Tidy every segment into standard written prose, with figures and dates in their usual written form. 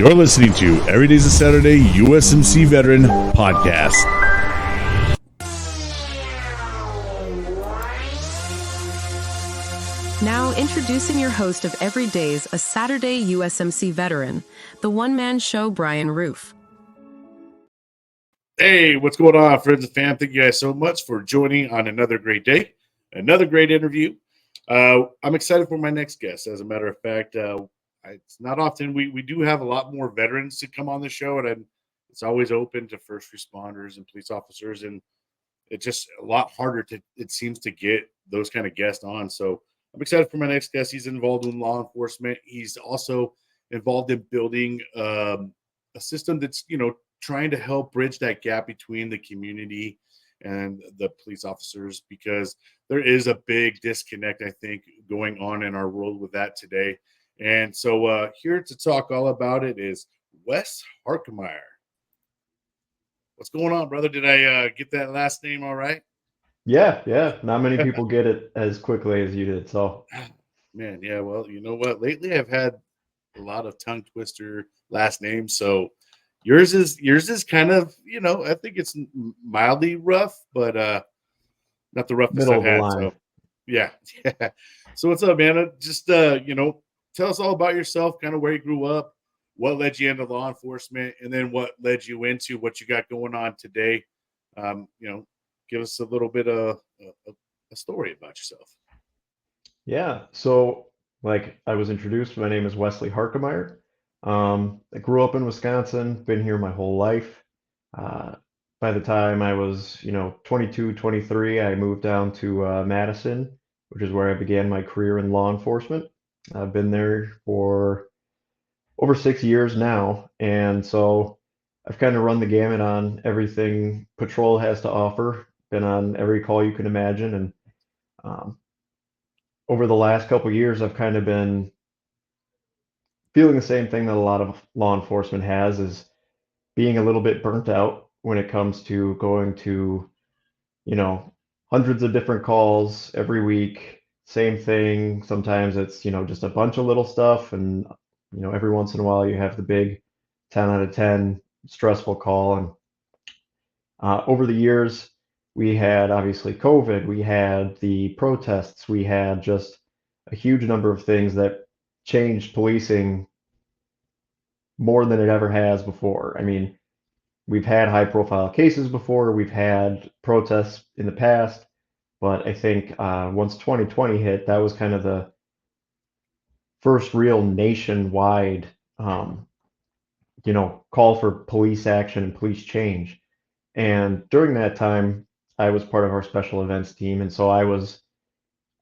You're listening to Every Day's a Saturday USMC Veteran Podcast. Now introducing your host of Every Day's a Saturday USMC Veteran, the one-man show, Brian Roof. Hey, what's going on, friends and fam? Thank you guys so much for joining on another great day, another great interview. I'm excited for my next guest. As a matter of fact, it's not often we do have a lot more veterans to come on the show, and it's always open to first responders and police officers, and it's just a lot harder it seems to get those kind of guests on. So I'm excited for my next guest. He's involved in law enforcement. He's also involved in building a system that's, trying to help bridge that gap between the community and the police officers, because there is a big disconnect, I think, going on in our world with that today. And so here to talk all about it is Wes Hartkemeyer. What's going on, brother? Did I get that last name all right? Yeah. Not many people get it as quickly as you did. So, man, yeah. Well, you know what? Lately, I've had a lot of tongue twister last names. So yours is kind of, I think it's mildly rough, but not the roughest middle I've of the had. line. So yeah. So what's up, man? Just tell us all about yourself, kind of where you grew up, what led you into law enforcement, and then what led you into what you got going on today. Give us a little bit of a story about yourself. Yeah. So, like I was introduced, my name is Wesley Hartkemeyer. I grew up in Wisconsin, been here my whole life. By the time I was, 22, 23, I moved down to Madison, which is where I began my career in law enforcement. I've been there for over 6 years now, and so I've kind of run the gamut on everything patrol has to offer. Been on every call you can imagine, and over the last couple of years, I've kind of been feeling the same thing that a lot of law enforcement has, is being a little bit burnt out when it comes to going to, hundreds of different calls every week, same thing. Sometimes it's, just a bunch of little stuff, and every once in a while you have the big 10 out of 10 stressful call. And over the years, we had obviously COVID, we had the protests, we had just a huge number of things that changed policing more than it ever has before. I mean, we've had high profile cases before, we've had protests in the past, but I think once 2020 hit, that was kind of the first real nationwide, call for police action and police change. And during that time, I was part of our special events team. And so I was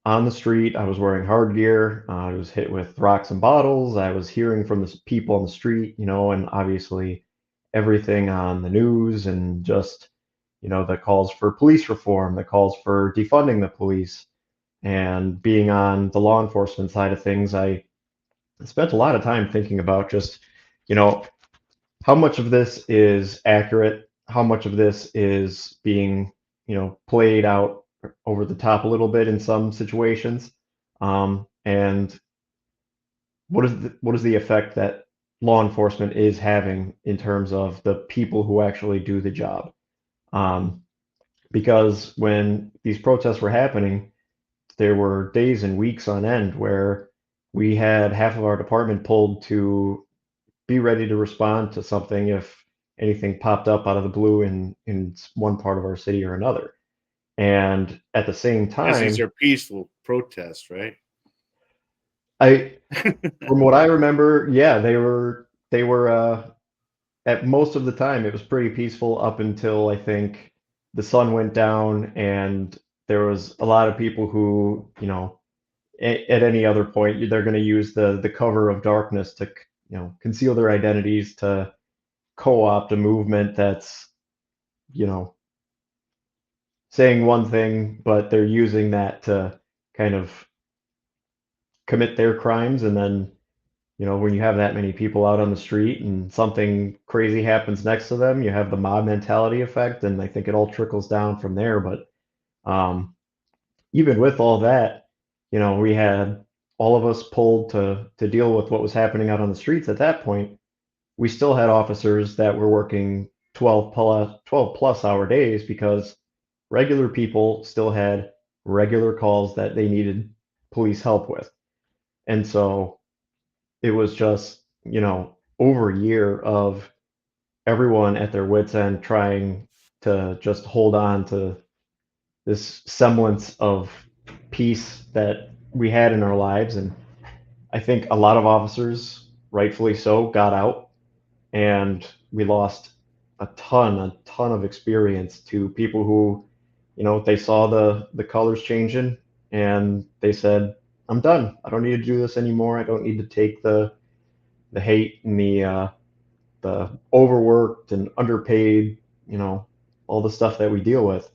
on the street, I was wearing hard gear, I was hit with rocks and bottles, I was hearing from the people on the street, and obviously everything on the news, and just, the calls for police reform, the calls for defunding the police. And being on the law enforcement side of things, I spent a lot of time thinking about just, how much of this is accurate, how much of this is being, played out over the top a little bit in some situations, and what is the effect that law enforcement is having in terms of the people who actually do the job. Because when these protests were happening, there were days and weeks on end where we had half of our department pulled to be ready to respond to something if anything popped up out of the blue in one part of our city or another. And at the same time, these are peaceful protests, right? From what I remember, yeah, they were at most of the time it was pretty peaceful up until I think the sun went down, and there was a lot of people who, at any other point, they're going to use the cover of darkness to, conceal their identities, to co-opt a movement that's, saying one thing, but they're using that to kind of commit their crimes. And then, when you have that many people out on the street and something crazy happens next to them, you have the mob mentality effect, and I think it all trickles down from there. But even with all that, we had all of us pulled to deal with what was happening out on the streets at that point. we still had officers that were working 12 plus hour days because regular people still had regular calls that they needed police help with. And so it was just, over a year of everyone at their wits' end trying to just hold on to this semblance of peace that we had in our lives. And I think a lot of officers, rightfully so, got out, and we lost a ton of experience to people who, they saw the colors changing and they said, I'm done. I don't need to do this anymore. I don't need to take the hate and the overworked and underpaid, all the stuff that we deal with.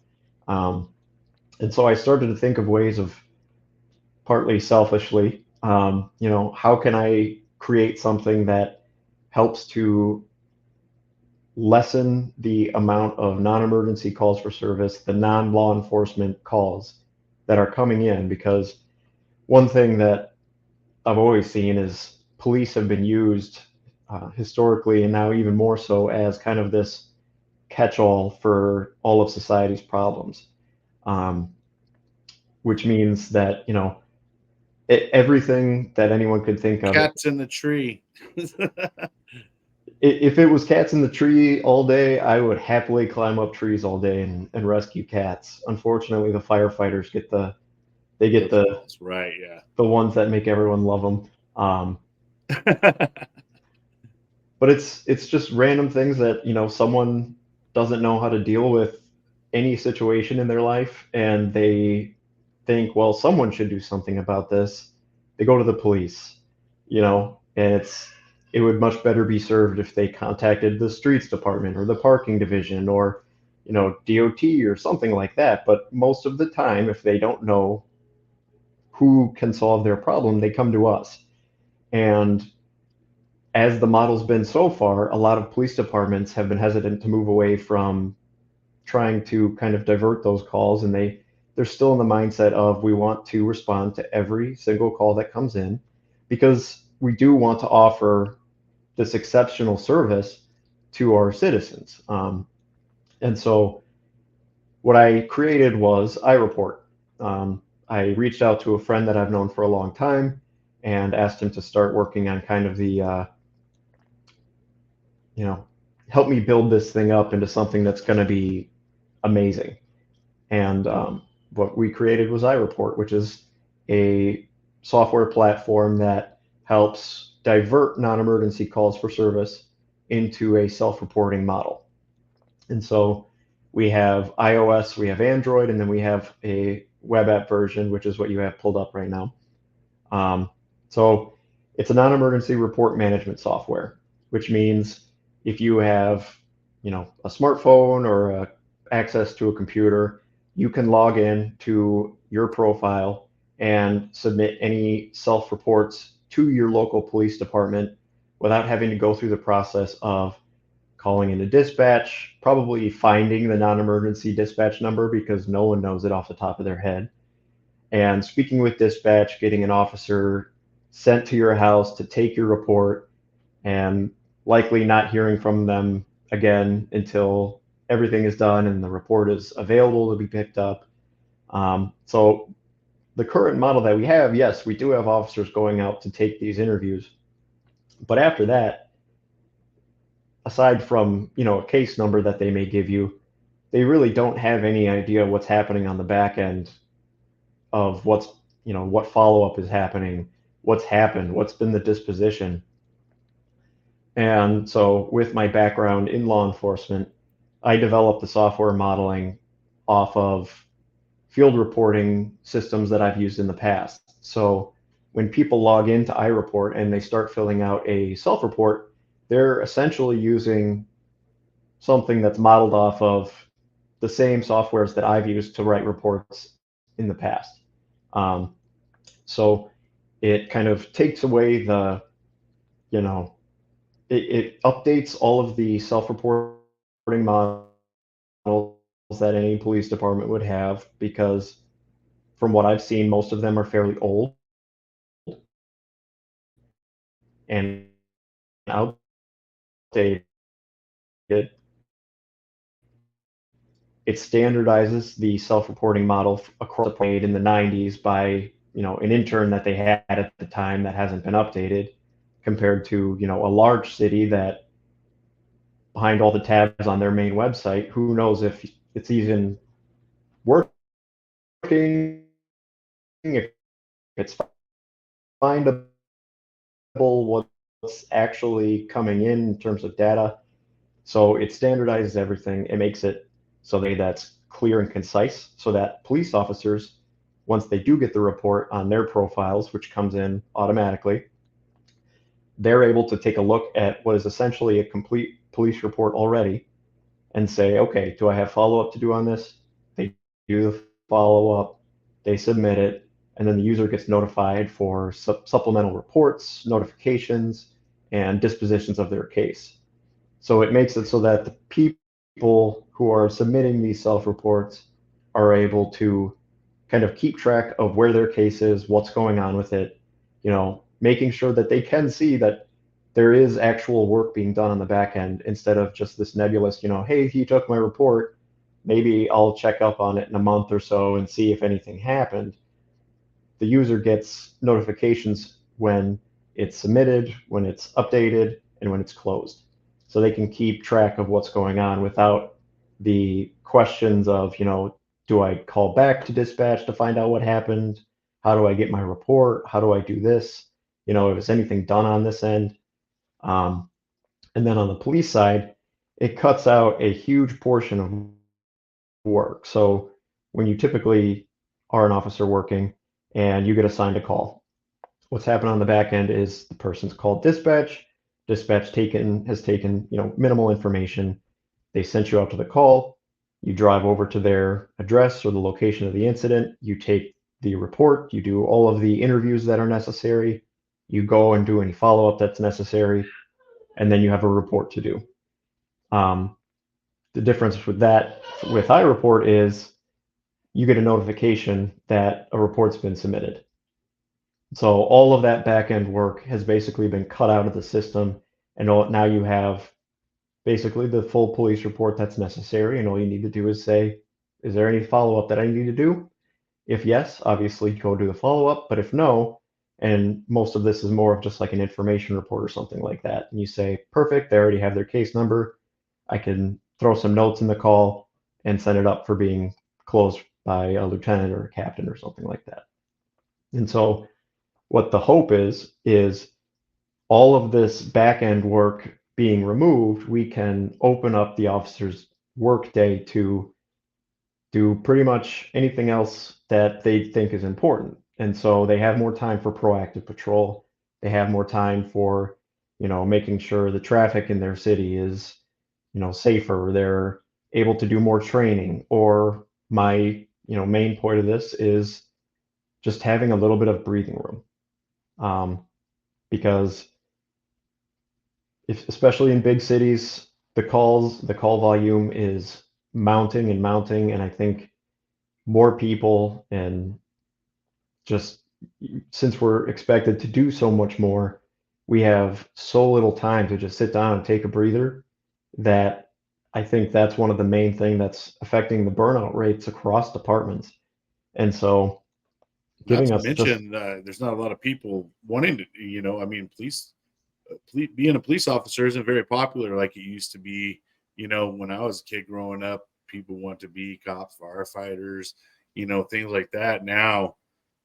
Um, and so I started to think of ways of, partly selfishly, how can I create something that helps to lessen the amount of non-emergency calls for service, the non-law enforcement calls that are coming in? Because one thing that I've always seen is police have been used historically, and now even more so, as kind of this catch-all for all of society's problems, um, which means that, everything that anyone could think of. Cats in the tree. If it was cats in the tree all day, I would happily climb up trees all day and rescue cats. Unfortunately, the firefighters get Those the calls, right? Yeah. the ones that make everyone love them. But it's just random things that, someone doesn't know how to deal with any situation in their life, and they think, well, someone should do something about this. They go to the police, and it would much better be served if they contacted the streets department or the parking division or, DOT or something like that. But most of the time, if they don't know who can solve their problem, they come to us. And as the model's been so far, a lot of police departments have been hesitant to move away from trying to kind of divert those calls, and they're still in the mindset of, we want to respond to every single call that comes in because we do want to offer this exceptional service to our citizens. And so what I created was Ireport. I reached out to a friend that I've known for a long time and asked him to start working on kind of the help me build this thing up into something that's going to be amazing. And what we created was Ireport, which is a software platform that helps divert non-emergency calls for service into a self-reporting model. And so we have iOS, we have Android, and then we have a web app version, which is what you have pulled up right now. So it's a non-emergency report management software, which means if you have, a smartphone or access to a computer, you can log in to your profile and submit any self-reports to your local police department without having to go through the process of calling into dispatch, probably finding the non-emergency dispatch number because no one knows it off the top of their head, and speaking with dispatch, getting an officer sent to your house to take your report, and likely not hearing from them again until everything is done and the report is available to be picked up. So the current model that we have, yes, we do have officers going out to take these interviews, but after that, aside from, a case number that they may give you, they really don't have any idea what's happening on the back end of what follow-up is happening, what's happened, what's been the disposition. And so with my background in law enforcement, I developed the software modeling off of field reporting systems that I've used in the past. So when people log into Ireport and they start filling out a self-report, they're essentially using something that's modeled off of the same softwares that I've used to write reports in the past. So it kind of takes away the, it updates all of the self-reporting models that any police department would have, because from what I've seen, most of them are fairly old and outdated. updated, it standardizes the self-reporting model across the board in the 90s by an intern that they had at the time that hasn't been updated, compared to a large city that behind all the tabs on their main website, who knows if it's even working, if it's findable, what's actually coming in terms of data. So it standardizes everything. It makes it so that's clear and concise, so that police officers, once they do get the report on their profiles, which comes in automatically, they're able to take a look at what is essentially a complete police report already and say, okay, do I have follow-up to do on this? They do the follow-up, they submit it, and then the user gets notified for supplemental reports, notifications, and dispositions of their case. So it makes it so that the people who are submitting these self-reports are able to kind of keep track of where their case is, what's going on with it, making sure that they can see that there is actual work being done on the back end, instead of just this nebulous, hey, he took my report, maybe I'll check up on it in a month or so and see if anything happened. The user gets notifications when it's submitted, when it's updated, and when it's closed. So they can keep track of what's going on without the questions of, do I call back to dispatch to find out what happened? How do I get my report? How do I do this? Is anything done on this end? And then on the police side, it cuts out a huge portion of work. So when you typically are an officer working and you get assigned a call, what's happened on the back end is the person's called dispatch. Dispatch has taken minimal information. They sent you out to the call. You drive over to their address or the location of the incident. You take the report. You do all of the interviews that are necessary. You go and do any follow-up that's necessary, and then you have a report to do. The difference with Ireport is you get a notification that a report's been submitted. So all of that back end work has basically been cut out of the system, and now you have basically the full police report that's necessary, and all you need to do is say, is there any follow-up that I need to do? If yes, obviously go do the follow-up, but if no, and most of this is more of just like an information report or something like that, and you say, perfect, they already have their case number, I can throw some notes in the call and send it up for being closed by a lieutenant or a captain or something like that. And so what the hope is all of this back end work being removed, we can open up the officer's workday to do pretty much anything else that they think is important. And so they have more time for proactive patrol. They have more time for, making sure the traffic in their city is, safer. They're able to do more training. Or my, main point of this is just having a little bit of breathing room. Because especially in big cities, the call volume is mounting and mounting, and I think more people, and just since we're expected to do so much more, we have so little time to just sit down and take a breather, that I think that's one of the main thing that's affecting the burnout rates across departments. And so Not giving to us just mention, there's not a lot of people wanting to, being a police officer isn't very popular like it used to be. When I was a kid growing up, people want to be cops, firefighters, things like that. Now,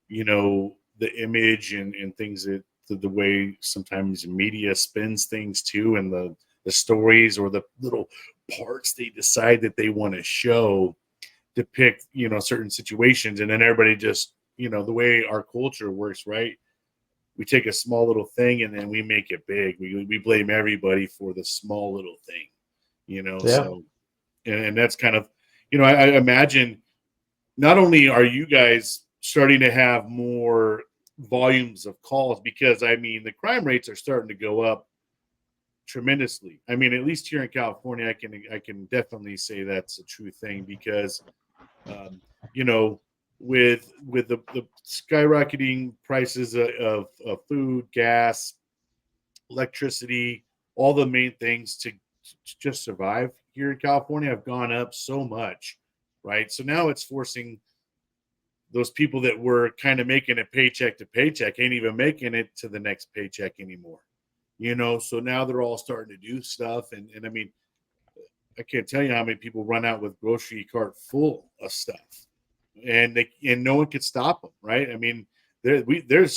the image and things that the way sometimes media spins things too, and the stories or the little parts they decide that they want to show depict, certain situations. And then everybody just, the way our culture works, right? We take a small little thing and then we make it big. We blame everybody for the small little thing, yeah. So, and that's kind of, I imagine not only are you guys starting to have more volumes of calls, because the crime rates are starting to go up tremendously. At least here in California, I can definitely say that's a true thing, because you know, with the skyrocketing prices of food, gas, electricity, all the main things to just survive here in California have gone up so much, right? So now it's forcing those people that were kind of making it paycheck to paycheck ain't even making it to the next paycheck anymore. So now they're all starting to do stuff. And I mean, I can't tell you how many people run out with grocery cart full of stuff, and no one can stop them, right? I mean, they're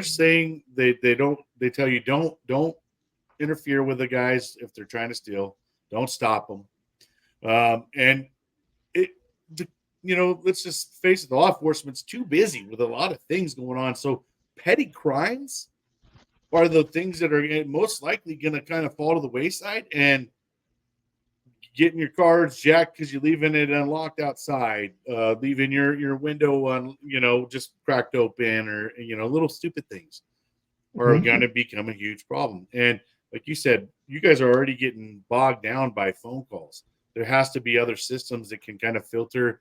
saying they tell you don't interfere with the guys if they're trying to steal, don't stop them, and let's just face it, the law enforcement's too busy with a lot of things going on. So petty crimes are the things that are most likely going to kind of fall to the wayside, and getting your cars jacked because you're leaving it unlocked outside, leaving your window on, just cracked open, or, little stupid things are going to become a huge problem. And like you said, you guys are already getting bogged down by phone calls. There has to be other systems that can kind of filter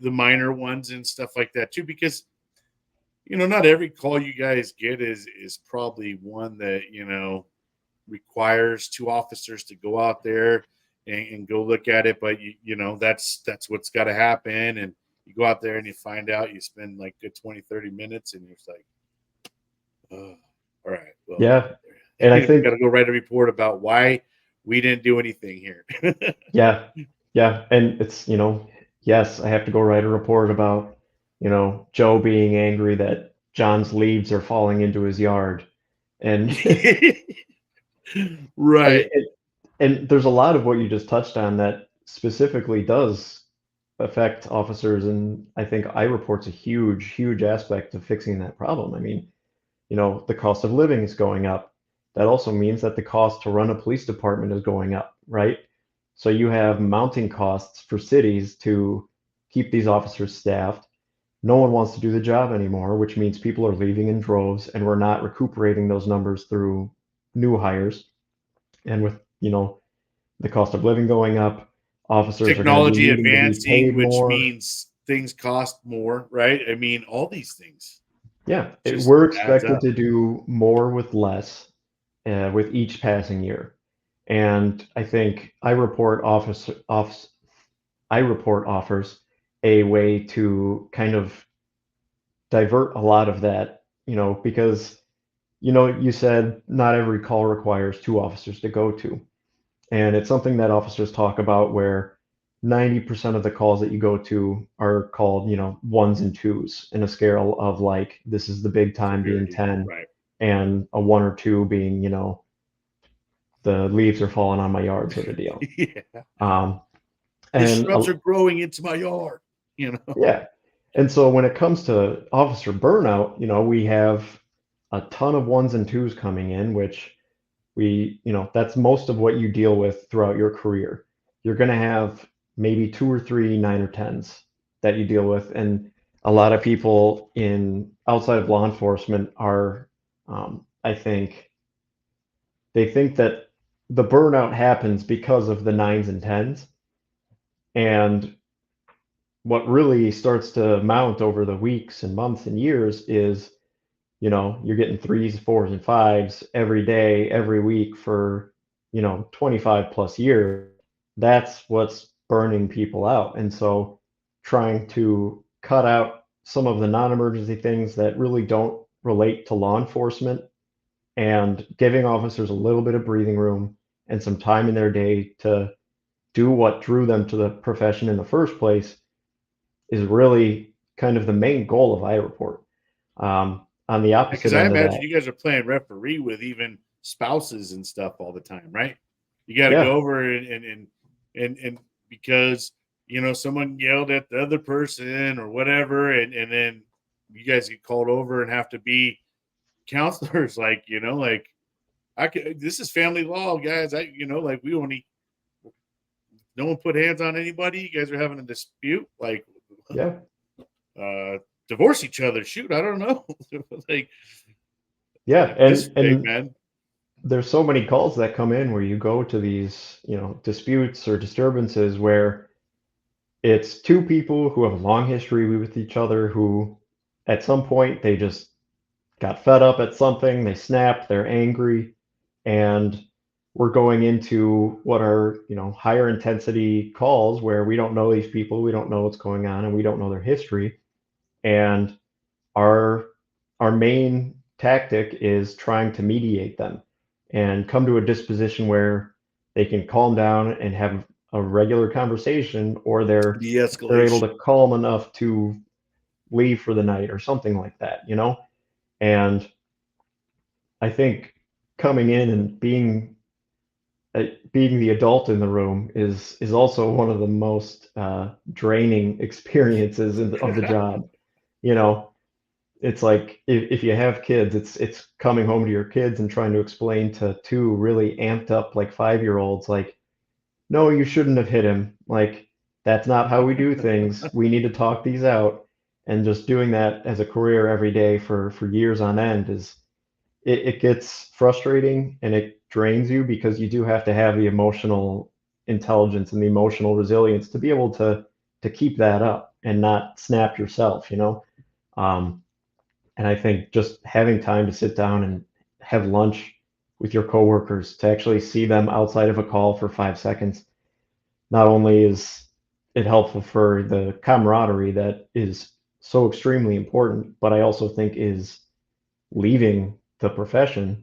the minor ones and stuff like that too, because not every call you guys get is probably one that requires 2 officers to go out there and go look at it. But that's what's got to happen. And you go out there and you find out, you spend like good 20-30 minutes, and you're just like, oh, all right, well, yeah. And I think got to go write a report about why we didn't do anything here. yeah, and it's yes, I have to go write a report about Joe being angry that John's leaves are falling into his yard, and right. And there's a lot of what you just touched on that specifically does affect officers, and I think Ireport's a huge aspect of fixing that problem. I mean, the cost of living is going up. That also means that the cost to run a police department is going up, right? So you have mounting costs for cities to keep these officers staffed. No one wants to do the job anymore, which means people are leaving in droves, and we're not recuperating those numbers through new hires. And with, the cost of living going up, officers technology are going to be needing to be advancing, paid which more. means things cost more, right? I mean, all these things. Yeah, Just we're adds expected up. to do more with less with each passing year. And I think Ireport offers a way to kind of divert a lot of that, because, you said not every call requires 2 officers to go to. And it's something that officers talk about, where 90% of the calls that you go to are called, ones and twos, in a scale of like, this is the big time being Severity, 10, right? and a 1 or 2 being, the leaves are falling on my yard sort of deal. Yeah. Um, The and shrubs are growing into my yard. yeah. And so when it comes to officer burnout, we have a ton of ones and twos coming in, which that's most of what you deal with throughout your career. You're going to have maybe 2 or 3 9 or 10s that you deal with. And a lot of people outside of law enforcement are, I think, they think that the burnout happens because of the 9s and 10s. And what really starts to mount over the weeks and months and years is, you're getting 3s, 4s, and 5s every day, every week for, 25 plus years. That's what's burning people out. And so trying to cut out some of the non-emergency things that really don't relate to law enforcement, and giving officers a little bit of breathing room and some time in their day to do what drew them to the profession in the first place is really kind of the main goal of Ireport. On the Because opposite I end of imagine that, you guys are playing referee with even spouses and stuff all the time, right? You got to go yeah, over and because someone yelled at the other person or whatever, and then you guys get called over and have to be counselors, like this is family law, guys. Like we only no one put hands on anybody. You guys are having a dispute, like yeah, divorce each other. Shoot, I don't know. like yeah, this big and man. there's so many calls that come in where you go to these, disputes or disturbances where it's 2 people who have a long history with each other, who at some point they just got fed up at something, they snapped, they're angry, and we're going into what are, higher intensity calls where we don't know these people, we don't know what's going on, and we don't know their history. And our main tactic is trying to mediate them and come to a disposition where they can calm down and have a regular conversation, or they're able De-escalation. to calm enough to leave for the night or something like that, And I think coming in and being the adult in the room is also one of the most draining experiences of the job. You know, it's like if you have kids, it's coming home to your kids and trying to explain to two really amped up like 5-year-olds, like, no, you shouldn't have hit him. Like, that's not how we do things. We need to talk these out. And just doing that as a career every day for years on end it gets frustrating and it drains you, because you do have to have the emotional intelligence and the emotional resilience to be able to keep that up and not snap yourself. Um, and I think just having time to sit down and have lunch with your coworkers, to actually see them outside of a call for 5 seconds, not only is it helpful for the camaraderie that is so extremely important, but I also think is leaving the profession.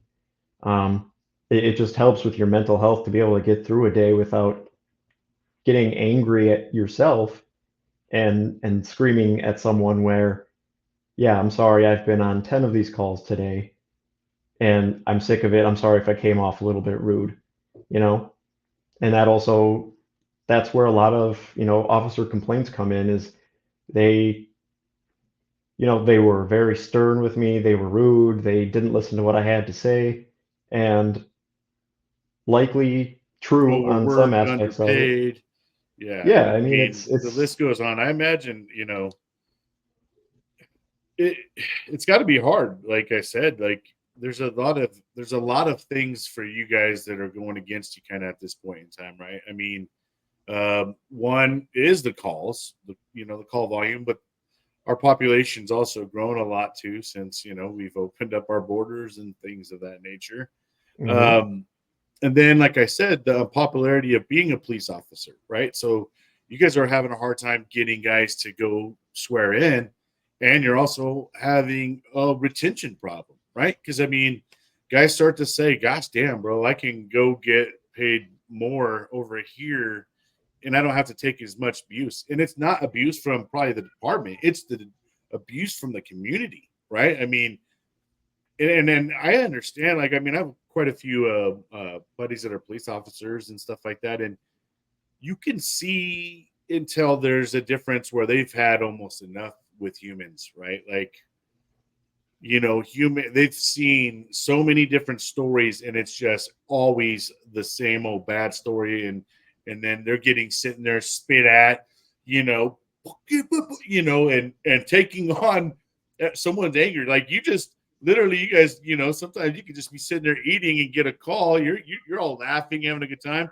It just helps with your mental health to be able to get through a day without getting angry at yourself and screaming at someone where, yeah, I'm sorry, I've been on 10 of these calls today and I'm sick of it. I'm sorry if I came off a little bit rude, you know? And that's where a lot of, officer complaints come in, is they, they were very stern with me. They were rude. They didn't listen to what I had to say. And likely true on some Overworked, aspects of it. underpaid. Yeah, Yeah, I I mean, mean, the it's list goes on. I imagine, it it's got to be hard. Like I said, like there's a lot of things for you guys that are going against you kind of at this point in time, right? I mean, one is the calls, the call volume, but our population's also grown a lot too since we've opened up our borders and things of that nature. mhm. Um, and then, like I said, the popularity of being a police officer, right? So you guys are having a hard time getting guys to go swear in, and you're also having a retention problem, right? Because I mean, guys start to say, "Gosh, damn, bro, I can go get paid more over here, and I don't have to take as much abuse." And it's not abuse from probably the department; it's the abuse from the community, right? I mean, and then I understand, like, I mean, I have quite a few buddies that are police officers and stuff like that, and you can see until there's a difference where they've had almost enough with humans, right? Like, they've seen so many different stories, and it's just always the same old bad story, and then they're getting sitting there spit at, you know, and taking on someone's anger. Like, you just literally, you guys, sometimes you could just be sitting there eating and get a call. You're all laughing, having a good time.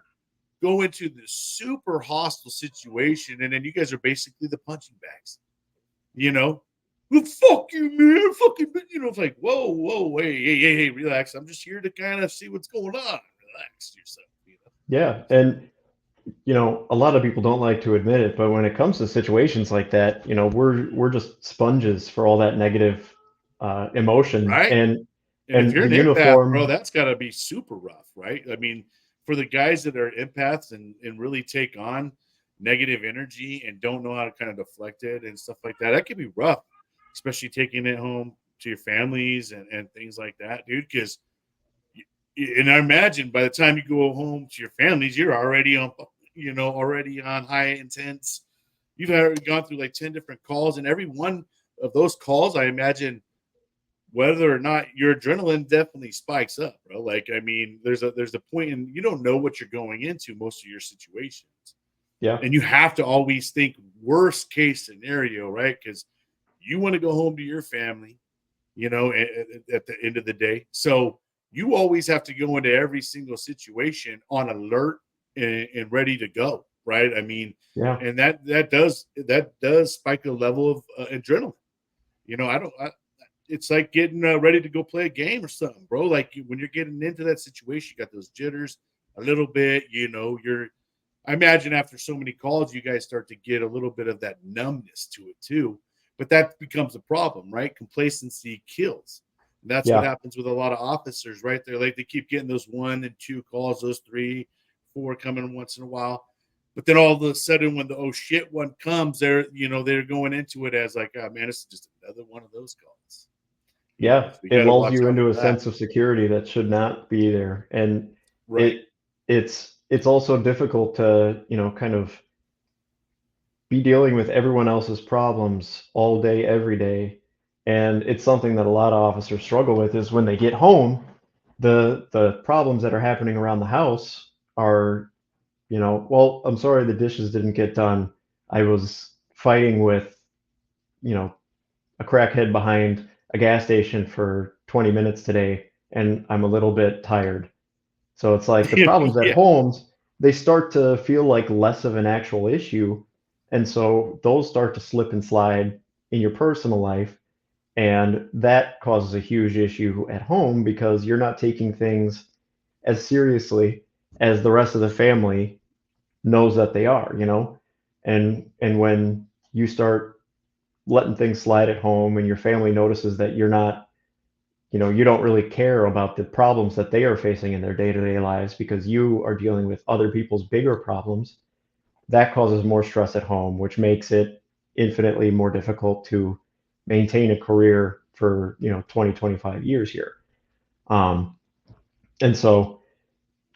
Go into this super hostile situation, and then you guys are basically the punching bags. You know, well, fuck you, man. Fucking, it's like, whoa, hey, relax. I'm just here to kind of see what's going on. Relax yourself. Yeah, and a lot of people don't like to admit it, but when it comes to situations like that, we're just sponges for all that negative emotion, Right? And if and you're the an empath, bro, uniform. that's got to be super rough, right? I mean, for the guys that are empaths and really take on negative energy and don't know how to kind of deflect it and stuff like that, that can be rough, especially taking it home to your families and things like that, dude. Because, and I imagine by the time you go home to your families, you're already on high intense. You've already gone through like 10 different calls, and every one of those calls, I imagine, whether or not your adrenaline definitely spikes up, bro. Like, I mean, there's a point in, you don't know what you're going into most of your situations, Yeah, and you have to always think worst case scenario, right? Because you want to go home to your family, at the end of the day. So you always have to go into every single situation on alert and ready to go, right? I mean, yeah, and that does spike a level of adrenaline. I don't. it's like getting ready to go play a game or something, bro. Like when you're getting into that situation, you got those jitters a little bit, I imagine after so many calls, you guys start to get a little bit of that numbness to it too. But that becomes a problem, right? Complacency kills. And that's what happens with a lot of officers, right? They're like, they keep getting those 1 and 2 calls, those 3, 4 coming once in a while. But then all of a sudden, when the oh shit one comes, they're going into it as like, oh man, this is just another one of those calls. Yeah, So it lulls you into a sense of security that should not be there. And right. it's also difficult to, kind of be dealing with everyone else's problems all day, every day. And it's something that a lot of officers struggle with is when they get home, the problems that are happening around the house are, well, I'm sorry the dishes didn't get done. I was fighting with, a crackhead behind a gas station for 20 minutes today, and I'm a little bit tired. So it's like the problems at homes, they start to feel like less of an actual issue. And so those start to slip and slide in your personal life. And that causes a huge issue at home because you're not taking things as seriously as the rest of the family knows that they are, And when you start letting things slide at home and your family notices that you're not, you don't really care about the problems that they are facing in their day-to-day lives because you are dealing with other people's bigger problems, that causes more stress at home, which makes it infinitely more difficult to maintain a career for, 20, 25 years here. And so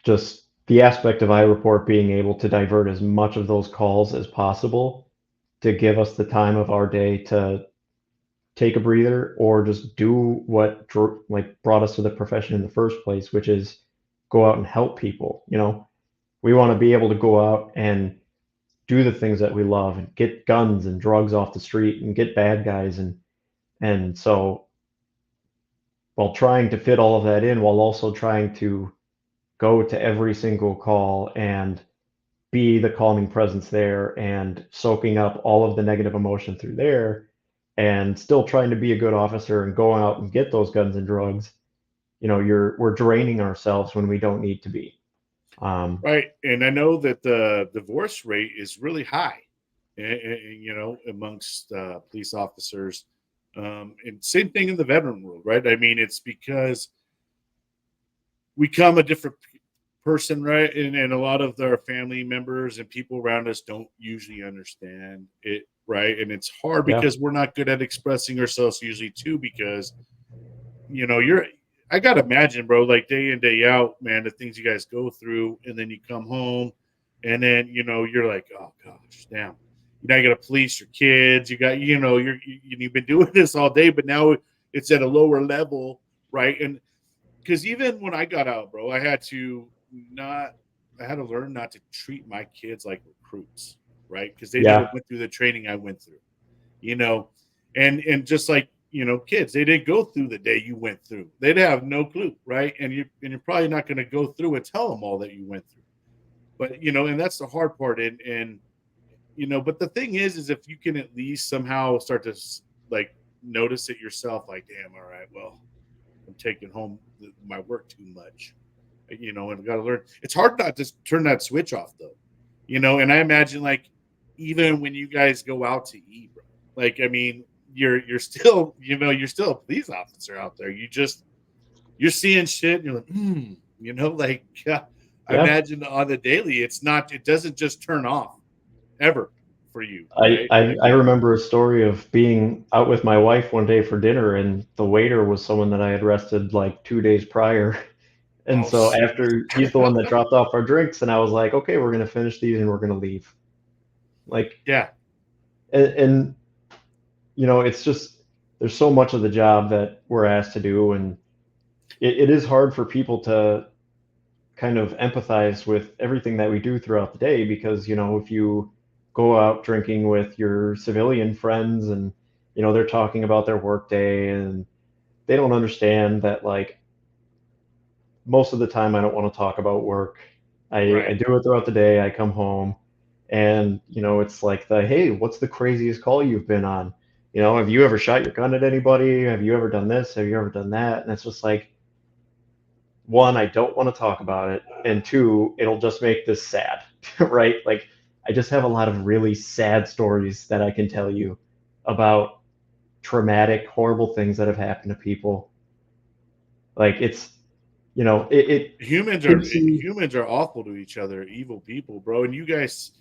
just the aspect of Ireport being able to divert as much of those calls as possible to give us the time of our day to take a breather or just do what brought us to the profession in the first place, which is go out and help people. We want to be able to go out and do the things that we love and get guns and drugs off the street and get bad guys. And so while trying to fit all of that in, while also trying to go to every single call and be the calming presence there and soaking up all of the negative emotion through there and still trying to be a good officer and go out and get those guns and drugs, we're draining ourselves when we don't need to be. Right. And I know that the divorce rate is really high, amongst police officers. And same thing in the veteran world, right? I mean, it's because we come a different person, right? And a lot of our family members and people around us don't usually understand it, right? And it's hard because we're not good at expressing ourselves usually too, because I gotta imagine, bro, like day in, day out, man, the things you guys go through, and then you come home and then you're like, oh gosh, damn. Now you gotta police your kids, you got you've been doing this all day, but now it's at a lower level, right? And because even when I got out, bro, I had to learn not to treat my kids like recruits, right? Because they never went through the training I went through, and just like kids, they didn't go through the day you went through. They'd have no clue, right? And you're probably not going to go through and tell them all that you went through, but and that's the hard part. And but the thing is if you can at least somehow start to like notice it yourself, like, damn, all right, well, I'm taking home my work too much, and I got to learn. It's hard not to turn that switch off though, and I imagine like even when you guys go out to eat, bro, like, I mean, you're still, you're still a police officer out there. You're seeing shit and you're like, like, I imagine on the daily, it doesn't just turn off ever for you. Right? I remember a story of being out with my wife one day for dinner, and the waiter was someone that I had arrested like 2 days prior. And so after he's the one that dropped off our drinks, and I was like, okay, we're going to finish these and we're going to leave. Like, and it's just, there's so much of the job that we're asked to do. And it is hard for people to kind of empathize with everything that we do throughout the day, because, if you go out drinking with your civilian friends and, they're talking about their work day and they don't understand that, like, most of the time I don't want to talk about work. I do it throughout the day. I come home and, it's like hey, what's the craziest call you've been on? have you ever shot your gun at anybody? Have you ever done this? Have you ever done that? And it's just like, one, I don't want to talk about it, and two, it'll just make this sad, right? Like, I just have a lot of really sad stories that I can tell you about traumatic, horrible things that have happened to people. Like, it's, it Humans are awful to each other, evil people, bro. And you guys,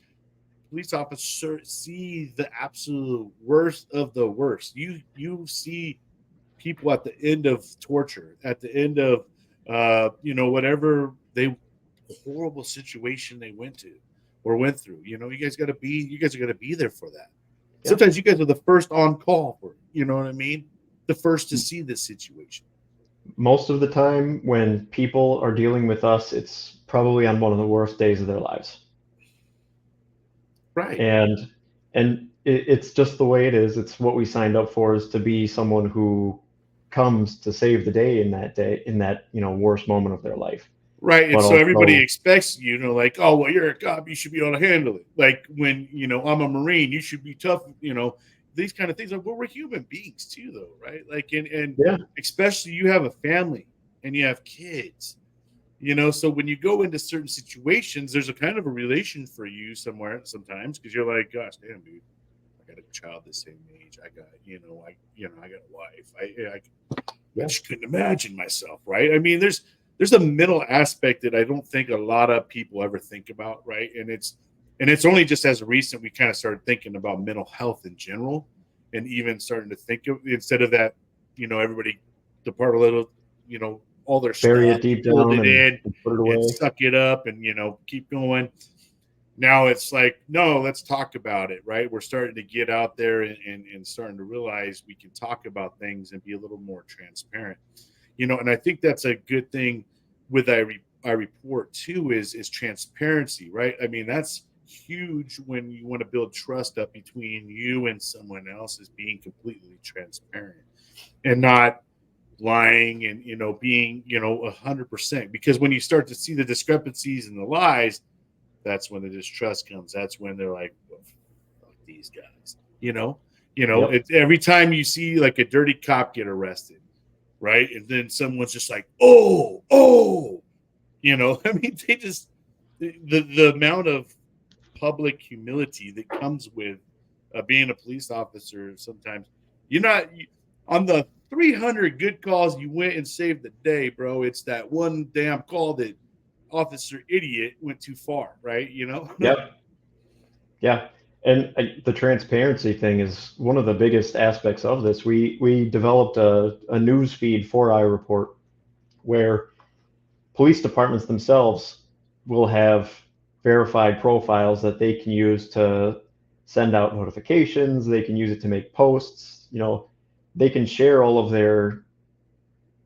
police officers, see the absolute worst of the worst. You see people at the end of torture, at the end of whatever horrible situation they went to or went through. You guys are gonna be there for that. Yeah. Sometimes you guys are the first on call for it, you know what I mean? The first to see this situation. Most of the time when people are dealing with us, it's probably on one of the worst days of their lives. Right. And it's just the way it is. It's what we signed up for, is to be someone who comes to save the day in that worst moment of their life. Right. And so everybody expects like, oh, well, you're a cop, you should be able to handle it. Like when, I'm a Marine, you should be tough, these kind of things. Like, well, we're human beings too, though, right? Like, and yeah. Especially you have a family and you have kids, so when you go into certain situations, there's a kind of a relation for you sometimes, because you're like, gosh, damn, dude, I got a child the same age. I got, I got a wife. I just couldn't imagine myself, right? I mean, there's a mental aspect that I don't think a lot of people ever think about, right? And it's only just as recent we kind of started thinking about mental health in general, and even starting to think of, instead of that, everybody depart a little, all their bury stuff, it deep hold down it in, and put it away, and suck it up, and keep going. Now it's like, no, let's talk about it, right? We're starting to get out there and starting to realize we can talk about things and be a little more transparent, and I think that's a good thing with Ireport too, is transparency, right? I mean, that's huge when you want to build trust up between you and someone else, is being completely transparent and not lying and, being, 100%. Because when you start to see the discrepancies and the lies, that's when the distrust comes. That's when they're like, well, fuck these guys, yep. It's every time you see like a dirty cop get arrested, right? And then someone's just like, oh, I mean, they just, the amount of public humility that comes with being a police officer. Sometimes you're not on the 300 good calls you went and saved the day, bro. It's that one damn call that officer idiot went too far, right? Yep. Yeah. And the transparency thing is one of the biggest aspects of this. We developed a news feed for Ireport where police departments themselves will have verified profiles that they can use to send out notifications. They can use it to make posts. They can share all of their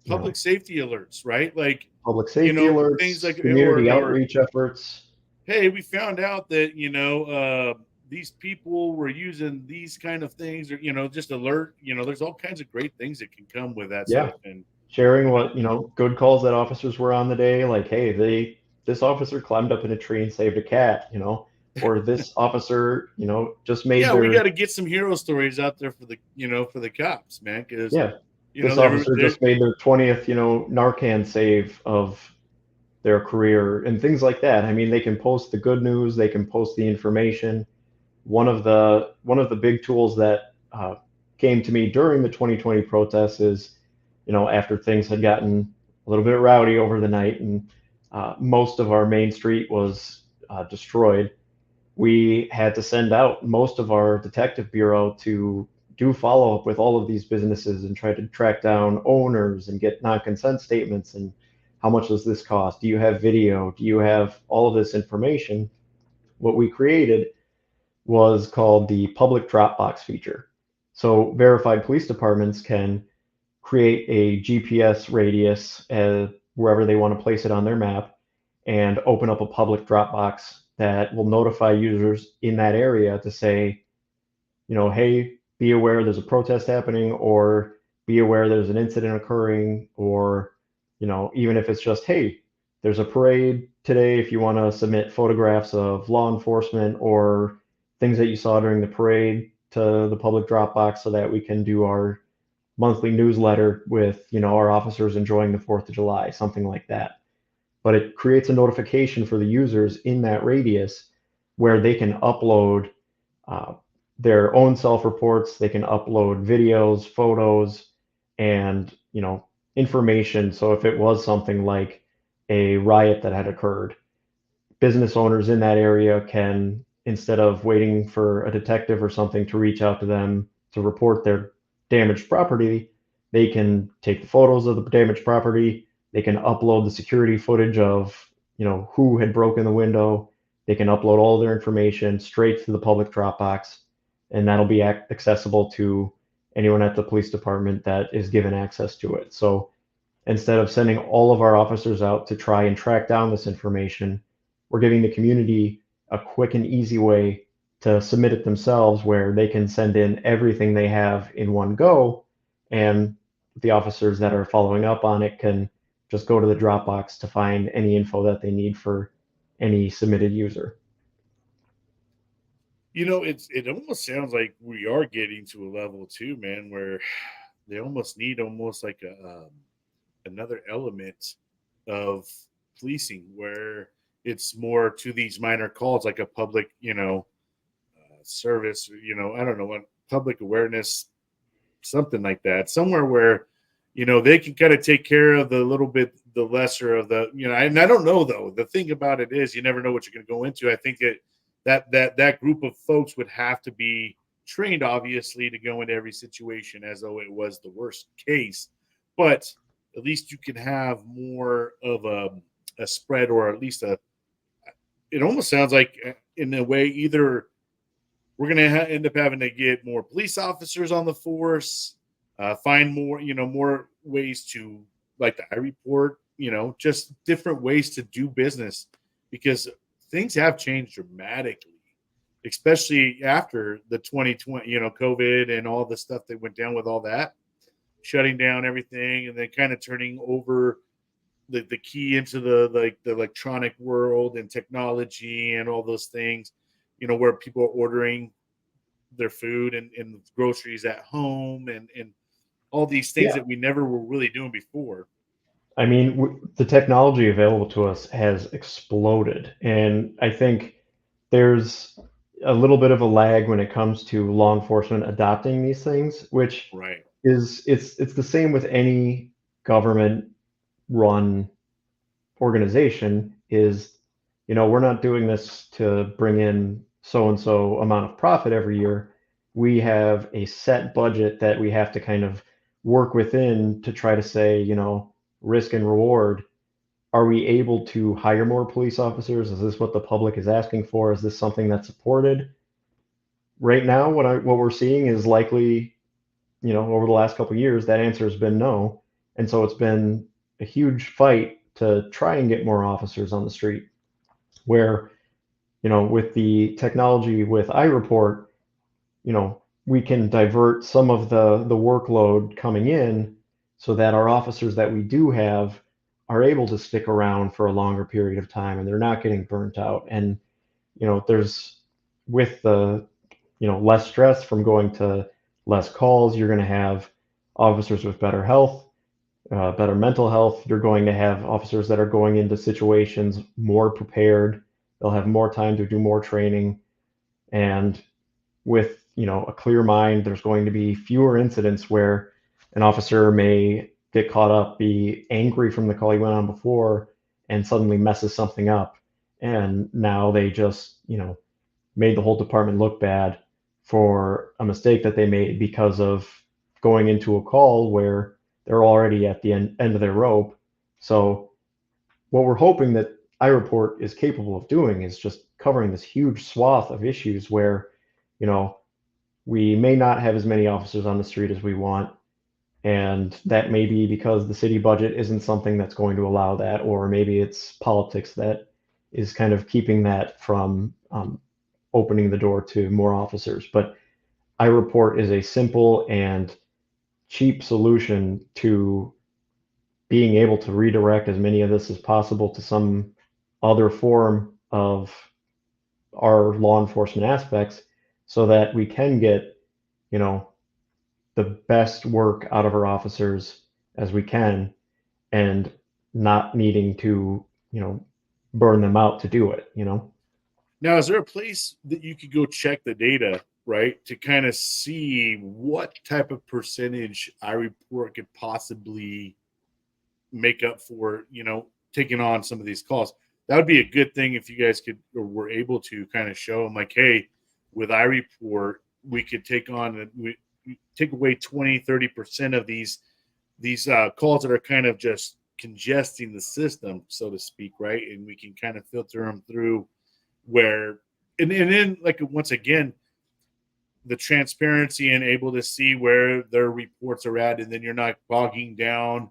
public safety alerts, right? Like public safety alerts, things like community outreach efforts. Hey, we found out that these people were using these kind of things, or just alert. There's all kinds of great things that can come with that stuff. And sharing what good calls that officers were on the day, like, hey, this officer climbed up in a tree and saved a cat, or this officer just made we got to get some hero stories out there for the cops, man, because this officer just made their 20th Narcan save of their career and things like that. I mean, they can post the good news, they can post the information. One of the big tools that came to me during the 2020 protests is, after things had gotten a little bit rowdy over the night and most of our main street was destroyed, we had to send out most of our detective bureau to do follow-up with all of these businesses and try to track down owners and get non-consent statements and how much does this cost? Do you have video? Do you have all of this information? What we created was called the public Dropbox feature. So verified police departments can create a GPS radius wherever they want to place it on their map and open up a public Dropbox that will notify users in that area to say, hey, be aware there's a protest happening, or be aware there's an incident occurring, or, even if it's just, hey, there's a parade today, if you want to submit photographs of law enforcement or things that you saw during the parade to the public Dropbox so that we can do our monthly newsletter with, our officers enjoying the 4th of July, something like that. But it creates a notification for the users in that radius where they can upload their own self-reports, they can upload videos, photos, and, information. So if it was something like a riot that had occurred, business owners in that area can, instead of waiting for a detective or something to reach out to them to report their damaged property, they can take the photos of the damaged property, they can upload the security footage of, who had broken the window, they can upload all their information straight to the public Dropbox, and that'll be accessible to anyone at the police department that is given access to it. So instead of sending all of our officers out to try and track down this information, we're giving the community a quick and easy way to submit it themselves, where they can send in everything they have in one go, and the officers that are following up on it can just go to the Dropbox to find any info that they need for any submitted user. It almost sounds like we are getting to a level too, man, where they almost need like another element of policing, where it's more to these minor calls, like a public, service, I don't know, what public awareness, something like that, somewhere where, they can kind of take care of the little bit, the lesser of the, and I don't know though. The thing about it is you never know what you're going to go into. I think that group of folks would have to be trained, obviously, to go into every situation as though it was the worst case, but at least you can have more of a spread, or at least it almost sounds like in a way, either we're going to end up having to get more police officers on the force, find more, more ways to, like the Ireport, just different ways to do business, because things have changed dramatically, especially after the 2020, COVID and all the stuff that went down with all that, shutting down everything and then kind of turning over the key into the electronic world and technology and all those things, where people are ordering their food and groceries at home and all these things that we never were really doing before. I mean, the technology available to us has exploded, and I think there's a little bit of a lag when it comes to law enforcement adopting these things, which Right. it's the same with any government run organization. Is, we're not doing this to bring in so and so amount of profit every year. We have a set budget that we have to kind of work within to try to say, risk and reward. Are we able to hire more police officers? Is this what the public is asking for? Is this something that's supported? Right now, what we're seeing is likely, over the last couple of years, that answer has been no. And so it's been a huge fight to try and get more officers on the street, where, with the technology with Ireport, we can divert some of the workload coming in so that our officers that we do have are able to stick around for a longer period of time and they're not getting burnt out. And, there's, with the, less stress from going to less calls, you're going to have officers with better health, better mental health. You're going to have officers that are going into situations more prepared. They'll have more time to do more training. And with, a clear mind, there's going to be fewer incidents where an officer may get caught up, be angry from the call he went on before, and suddenly messes something up. And now they just, made the whole department look bad for a mistake that they made because of going into a call where they're already at the end of their rope. So what we're hoping that Ireport is capable of doing is just covering this huge swath of issues where, we may not have as many officers on the street as we want. And that may be because the city budget isn't something that's going to allow that, or maybe it's politics that is kind of keeping that from opening the door to more officers. But Ireport is a simple and cheap solution to being able to redirect as many of this as possible to some other form of our law enforcement aspects, so that we can get you know, the best work out of our officers as we can, and not needing to, burn them out to do it, Now, is there a place that you could go check the data, right, to kind of see what type of percentage Ireport could possibly make up for, taking on some of these calls? That would be a good thing if you guys could or were able to kind of show them like, hey, with Ireport, we could take on, we take away 20-30% of these calls that are kind of just congesting the system, so to speak, right? And we can kind of filter them through where, and then like once again, the transparency and able to see where their reports are at, and then you're not bogging down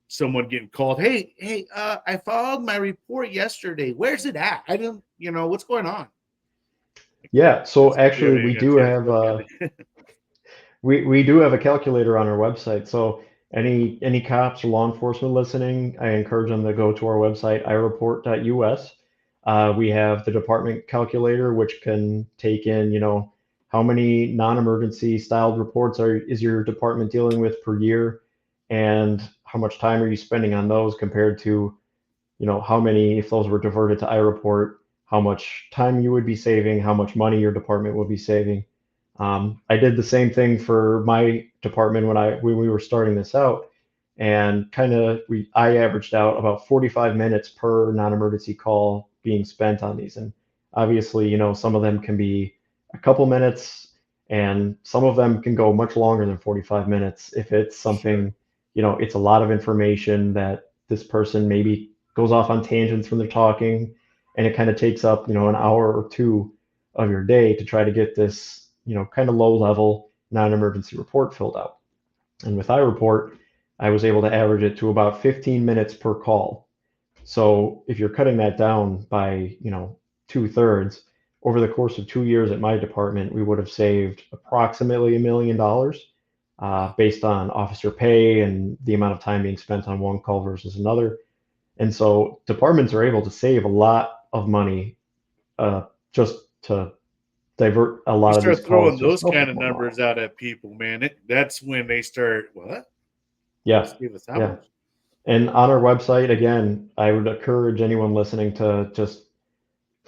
someone getting called. Hey, I filed my report yesterday. Where's it at? I don't, what's going on? Yeah. So That's actually, getting we a do chance have to look at it. we do have a calculator on our website. So any cops or law enforcement listening, I encourage them to go to our website, ireport.us. We have the department calculator, which can take in, how many non-emergency styled reports is your department dealing with per year, and how much time are you spending on those compared to, how many, if those were diverted to Ireport, how much time you would be saving, how much money your department would be saving. I did the same thing for my department when we were starting this out, and I averaged out about 45 minutes per non-emergency call being spent on these. And obviously, some of them can be a couple minutes, and some of them can go much longer than 45 minutes if it's something, Sure. it's a lot of information that this person maybe goes off on tangents when they're talking, and it kind of takes up, an hour or two of your day to try to get this, kind of low level non-emergency report filled out. And with Ireport, I was able to average it to about 15 minutes per call. So if you're cutting that down by, 2/3 over the course of 2 years at my department, we would have saved approximately $1 million based on officer pay and the amount of time being spent on one call versus another. And so departments are able to save a lot of money just to divert a You lot of these start throwing calls to a those kind selfish of one numbers model. out at people, man. That's when they start, what? Yeah, Just give us that yeah. much. And on our website, again, I would encourage anyone listening to just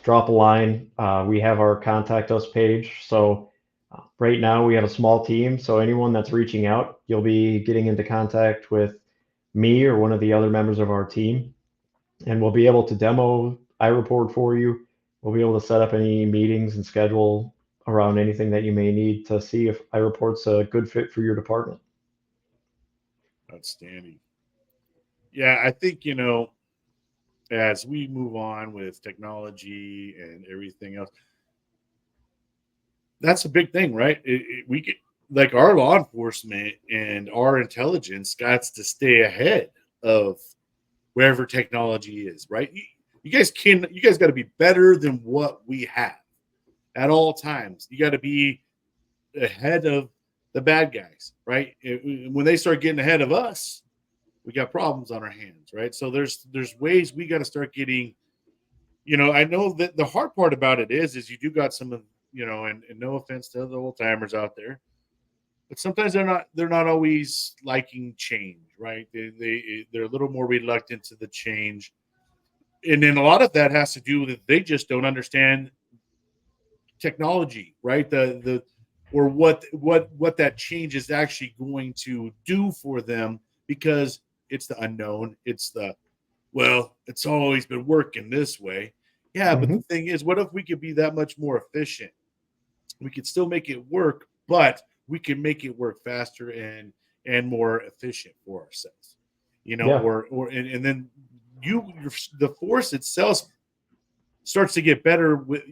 drop a line. We have our contact us page. So right now we have a small team. So anyone that's reaching out, you'll be getting into contact with me or one of the other members of our team, and we'll be able to demo iReport for you. We'll be able to set up any meetings and schedule around anything that you may need to see if iReport's a good fit for your department. Outstanding. Yeah, I think, as we move on with technology and everything else, that's a big thing, right? We get like our law enforcement and our intelligence got to stay ahead of wherever technology is, right? You guys got to be better than what we have at all times. You got to be ahead of the bad guys, right? When they start getting ahead of us, we got problems on our hands, right? So there's ways we got to start getting. I know that the hard part about it is you do got some of, and no offense to the old timers out there, but sometimes they're not always liking change, right? They're a little more reluctant to the change, and then a lot of that has to do with they just don't understand technology, right? The or what that change is actually going to do for them, because it's the unknown. It's always been working this way. Yeah, but Mm-hmm. the thing is, what if we could be that much more efficient? We could still make it work, but we can make it work faster and more efficient for ourselves. Yeah. And then the force itself starts to get better with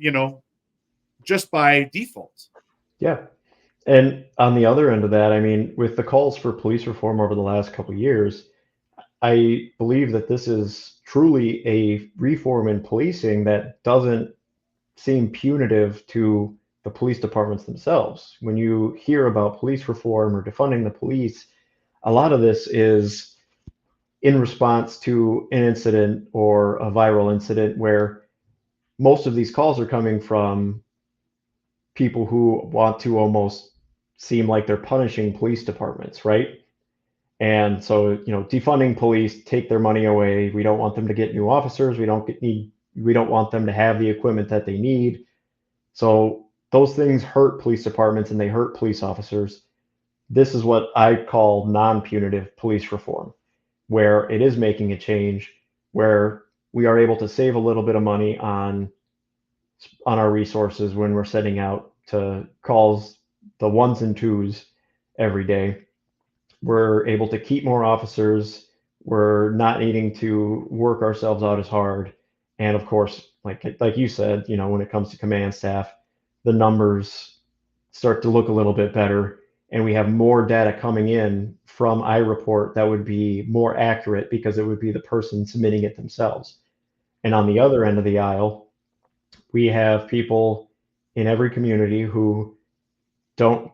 just by default. Yeah. And on the other end of that, I mean, with the calls for police reform over the last couple of years, I believe that this is truly a reform in policing that doesn't seem punitive to the police departments themselves. When you hear about police reform or defunding the police, a lot of this is in response to an incident or a viral incident where most of these calls are coming from people who want to almost seem like they're punishing police departments, right? And so, defunding police, take their money away. We don't want them to get new officers. We don't want them to have the equipment that they need. So those things hurt police departments and they hurt police officers. This is what I call non-punitive police reform, where it is making a change, where we are able to save a little bit of money on our resources when we're setting out to calls, the ones and twos every day. We're able to keep more officers. We're not needing to work ourselves out as hard. And of course, like you said, when it comes to command staff, the numbers start to look a little bit better, and we have more data coming in from Ireport that would be more accurate because it would be the person submitting it themselves. And on the other end of the aisle, we have people in every community who don't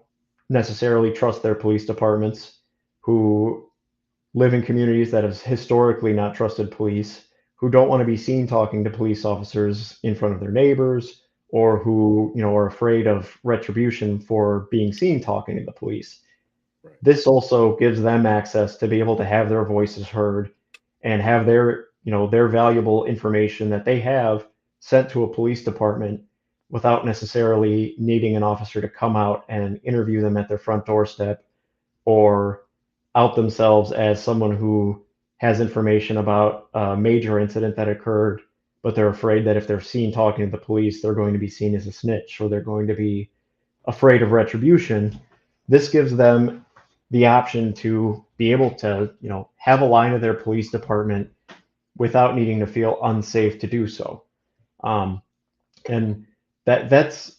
necessarily trust their police departments, who live in communities that have historically not trusted police, who don't want to be seen talking to police officers in front of their neighbors, or who are afraid of retribution for being seen talking to the police. Right. This also gives them access to be able to have their voices heard and have their valuable information that they have sent to a police department without necessarily needing an officer to come out and interview them at their front doorstep or out themselves as someone who has information about a major incident that occurred, but they're afraid that if they're seen talking to the police, they're going to be seen as a snitch or they're going to be afraid of retribution. This gives them the option to be able to, have a line of their police department without needing to feel unsafe to do so. And that's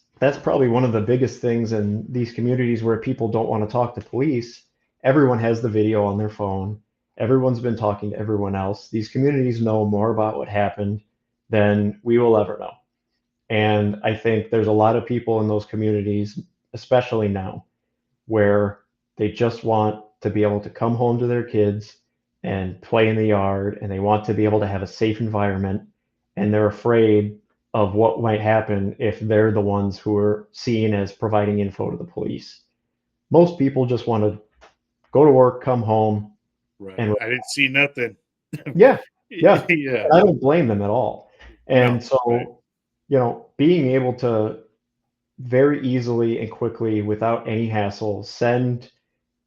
probably one of the biggest things in these communities where people don't want to talk to police. Everyone has the video on their phone. Everyone's been talking to everyone else. These communities know more about what happened than we will ever know. And I think there's a lot of people in those communities, especially now, where they just want to be able to come home to their kids and play in the yard, and they want to be able to have a safe environment, and they're afraid of what might happen if they're the ones who are seen as providing info to the police. Most people just want to go to work, come home. Right. And I didn't see nothing. Yeah. Yeah. I don't blame them at all. And No, so, right. Being able to very easily and quickly, without any hassle, send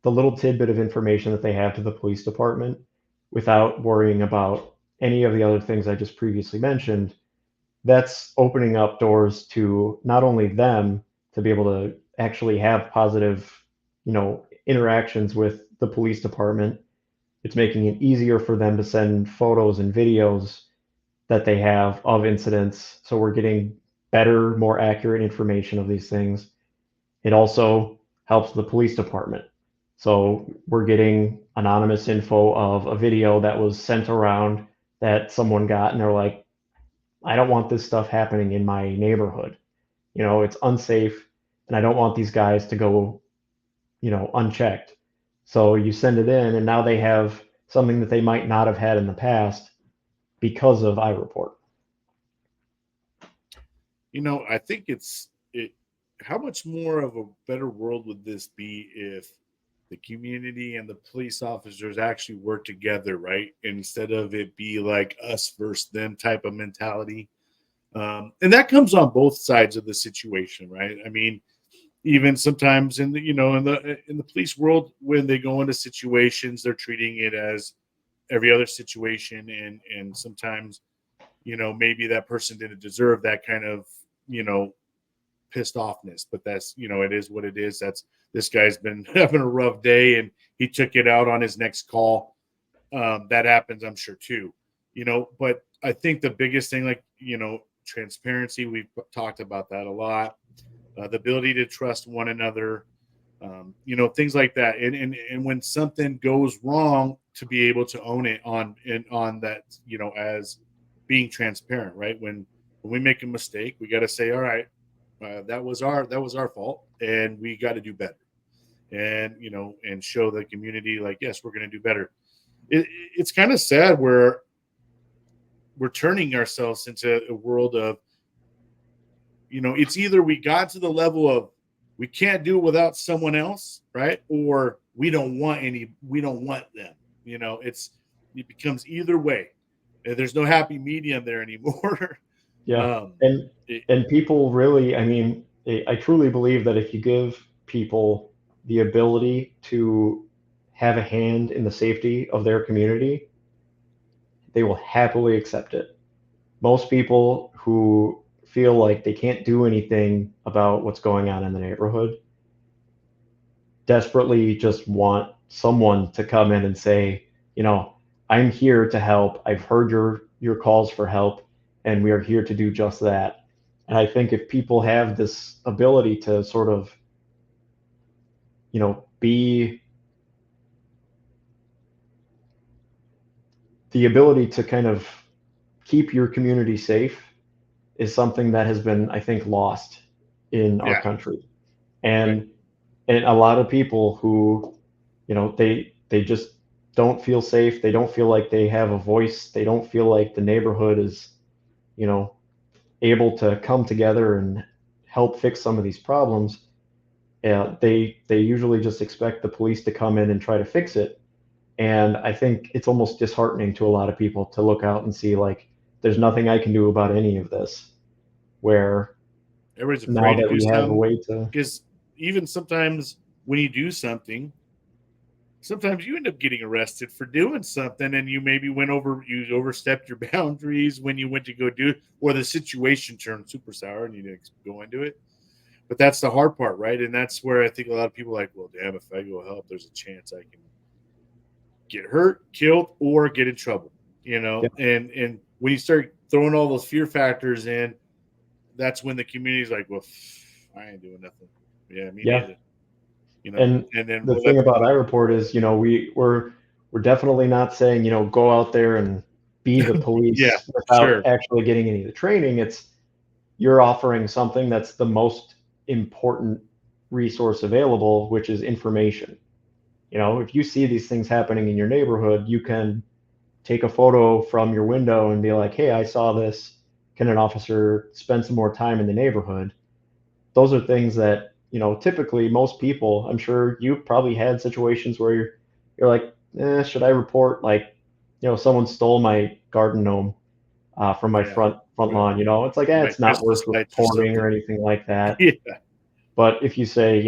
the little tidbit of information that they have to the police department without worrying about any of the other things I just previously mentioned, that's opening up doors to not only them to be able to actually have positive, interactions with the police department. It's making it easier for them to send photos and videos that they have of incidents. So we're getting better, more accurate information of these things. It also helps the police department. So we're getting anonymous info of a video that was sent around that someone got, and they're like, I don't want this stuff happening in my neighborhood. It's unsafe, and I don't want these guys to go, unchecked. So you send it in, and now they have something that they might not have had in the past because of Ireport. I think how much more of a better world would this be if the community and the police officers actually work together, right? Instead of it be like us versus them type of mentality. And that comes on both sides of the situation, right? I mean, even sometimes in the in the police world, when they go into situations, they're treating it as every other situation, and sometimes maybe that person didn't deserve that kind of pissed offness, but that's it is what it is. That's this guy's been having a rough day and he took it out on his next call. That happens, I'm sure, too. But I think the biggest thing, transparency, we've talked about that a lot. The ability to trust one another, things like that. And when something goes wrong, to be able to own it on that, as being transparent, right? When we make a mistake, we got to say, all right, that was our fault, and we got to do better. And and show the community, like, yes, we're going to do better. It's kind of sad where we're turning ourselves into a world of, it's either we got to the level of we can't do it without someone else, right? Or we don't want them. It becomes either way. There's no happy medium there anymore. Yeah. um, And it, and people really, I mean, I truly believe that if you give people the ability to have a hand in the safety of their community, they will happily accept it. Most people who feel like they can't do anything about what's going on in the neighborhood desperately just want someone to come in and say, I'm here to help. I've heard your calls for help, and we are here to do just that. And I think if people have this ability to sort of, be the ability to kind of keep your community safe is something that has been, I think, lost in our yeah, country. right. And a lot of people who, they just don't feel safe. They don't feel like they have a voice. They don't feel like the neighborhood is, you know, able to come together and help fix some of these problems. They usually just expect the police to come in and try to fix it. And I think it's almost disheartening to a lot of people to look out and see like there's nothing I can do about any of this. Where Everybody's now afraid to that do we have a something way to, because even sometimes when you do something, sometimes you end up getting arrested for doing something, and you overstepped your boundaries when you went to go do, or the situation turned super sour and you didn't go into it. But that's the hard part, right? And that's where I think a lot of people are like, well, damn, if I go help, there's a chance I can get hurt, killed, or get in trouble. yeah, And when you start throwing all those fear factors in, that's when the community's like, well, I ain't doing nothing. Yeah, me yeah. neither. And And then the we'll thing let about them. Ireport is, we're definitely not saying, go out there and be the Yeah, police without sure. actually getting any of the training. It's you're offering something that's the most important resource available, which is information. If you see these things happening in your neighborhood, you can take a photo from your window and be like, hey, I saw this. Can an officer spend some more time in the neighborhood? Those are things that, typically most people, I'm sure you probably had situations where you're like, should I report, like, someone stole my garden gnome from my Yeah, front right. lawn. It's like, My it's not Christmas worth lights or reporting something. or anything like that. Yeah, But if you say,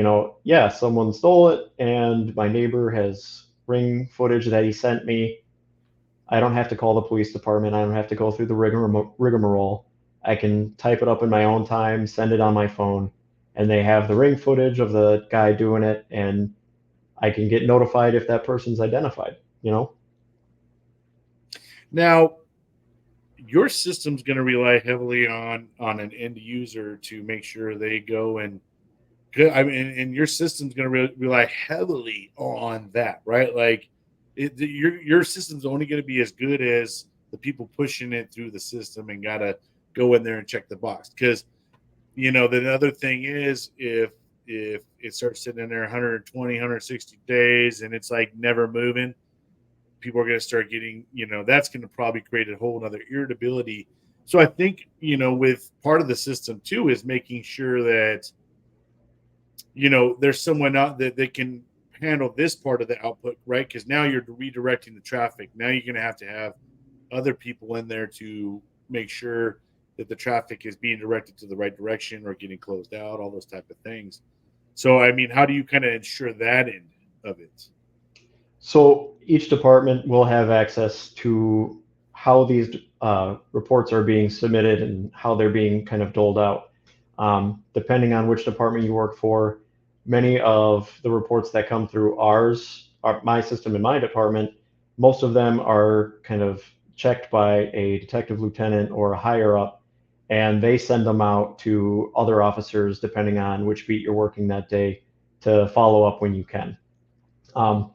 yeah, someone stole it and my neighbor has ring footage that he sent me, I don't have to call the police department. I don't have to go through the rigmarole. I can type it up in my own time, send it on my phone, and they have the ring footage of the guy doing it, and I can get notified if that person's identified. now your system's going to rely heavily on an end user to make sure they go and I mean, and your system's going to rely heavily on that, right? Like, your system's only going to be as good as the people pushing it through the system, and got to go in there and check the box. Because the other thing is, if it starts sitting in there 120, 160 days, and it's like never moving, people are going to start getting, that's going to probably create a whole other irritability. So I think, with part of the system too is making sure that there's someone out that can handle this part of the output, right? Because now you're redirecting the traffic. Now you're going to have other people in there to make sure that the traffic is being directed to the right direction or getting closed out, all those type of things. So, I mean, how do you kind of ensure that end of it? So each department will have access to how these reports are being submitted and how they're being kind of doled out. Depending on which department you work for, many of the reports that come through my system in my department, most of them are kind of checked by a detective lieutenant or a higher up, and they send them out to other officers depending on which beat you're working that day to follow up when you can. Um,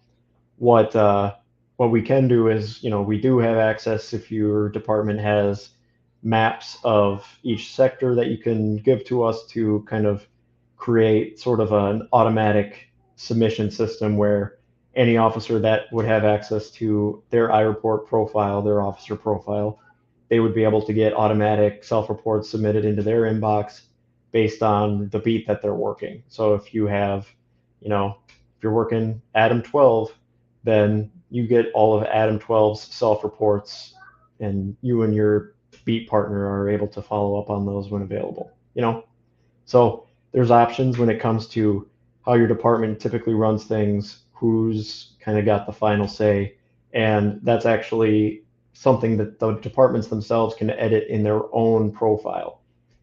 what what we can do is, we do have access if your department has maps of each sector that you can give to us to kind of create sort of an automatic submission system where any officer that would have access to their iReport profile, their officer profile, they would be able to get automatic self-reports submitted into their inbox. based on the beat that they're working. So if you have, if you're working Adam 12, then you get all of Adam 12's self-reports, and you and your beat partner are able to follow up on those when available. So there's options when it comes to how your department typically runs things, who's kind of got the final say, and that's actually something that the departments themselves can edit in their own profile.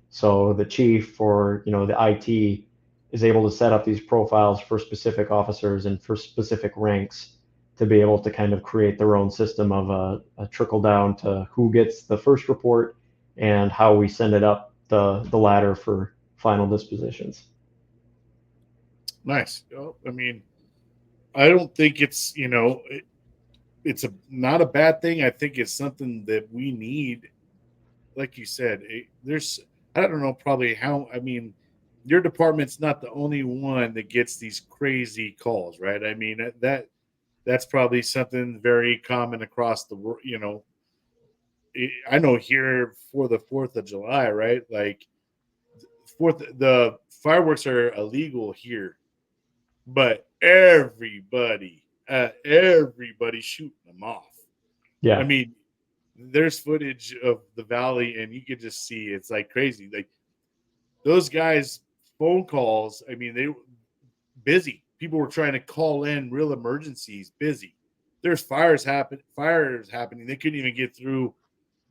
So the chief or the IT is able to set up these profiles for specific officers and for specific ranks to be able to kind of create their own system of a trickle down to who gets the first report and how we send it up the ladder for final dispositions. Nice. I mean, I don't think it's it's not a bad thing. I think it's something that we need. Like you said, I don't know probably how. I mean, your department's not the only one that gets these crazy calls, right? I mean that's probably something very common across the world. I know here for the 4th of July, right? Like the fireworks are illegal here, but everybody's shooting them off. Yeah. I mean, there's footage of the valley, and you could just see it's like crazy. Like those guys' phone calls. I mean, they were busy. People were trying to call in real emergencies. Busy. There's fires happening. They couldn't even get through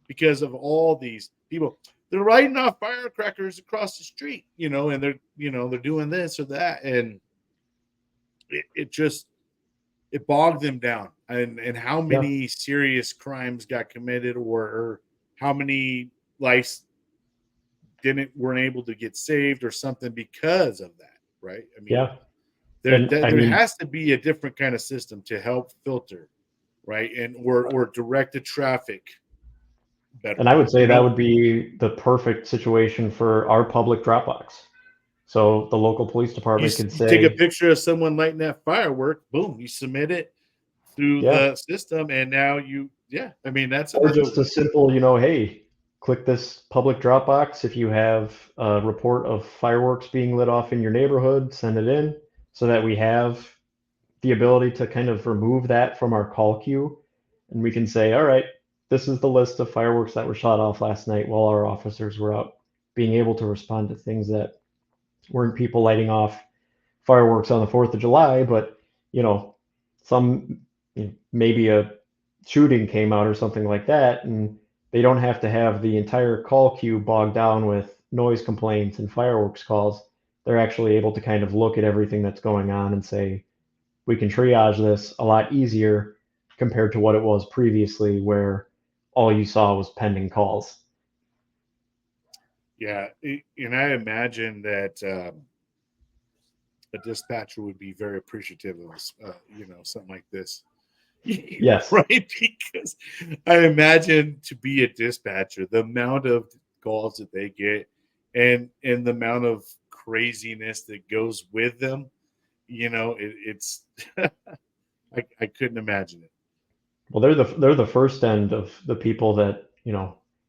because of all these people. They're lighting off firecrackers across the street, and they're doing this or that, and it bogged them down. And how many serious crimes got committed, or how many lives weren't able to get saved or something because of that, right? I mean, there has to be a different kind of system to help filter, right, and or direct the traffic better. And I would say that would be the perfect situation for our public Dropbox. So the local police department could say, take a picture of someone lighting that firework, boom, you submit it through the system, and now I mean, that's just a simple, hey, click this public Dropbox if you have a report of fireworks being lit off in your neighborhood, send it in so that we have the ability to kind of remove that from our call queue, and we can say, all right, this is the list of fireworks that were shot off last night while our officers were out, being able to respond to things that weren't people lighting off fireworks on the 4th of July, but maybe a shooting came out or something like that, and they don't have to have the entire call queue bogged down with noise complaints and fireworks calls. They're actually able to kind of look at everything that's going on and say, we can triage this a lot easier compared to what it was previously, where all you saw was pending calls. Yeah, and I imagine that a dispatcher would be very appreciative of something like this. Yes. Right? Because I imagine to be a dispatcher, the amount of calls that they get and the amount of craziness that goes with them, it's I couldn't imagine it. Well, they're the first end of the people that,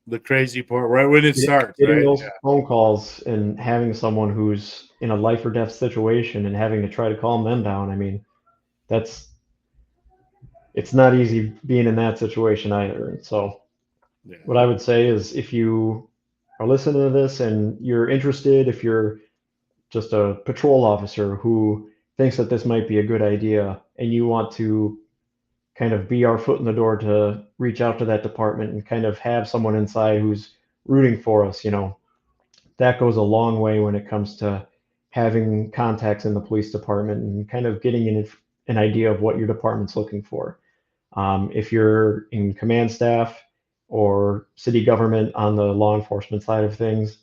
the crazy part, right when it starts, getting right? those phone calls and having someone who's in a life or death situation and having to try to calm them down. I mean, it's not easy being in that situation either. So what I would say is, if you are listening to this and you're interested, if you're just a patrol officer who thinks that this might be a good idea and you want to kind of be our foot in the door to reach out to that department and kind of have someone inside who's rooting for us, that goes a long way when it comes to having contacts in the police department and kind of getting an idea of what your department's looking for. If you're in command staff or city government on the law enforcement side of things,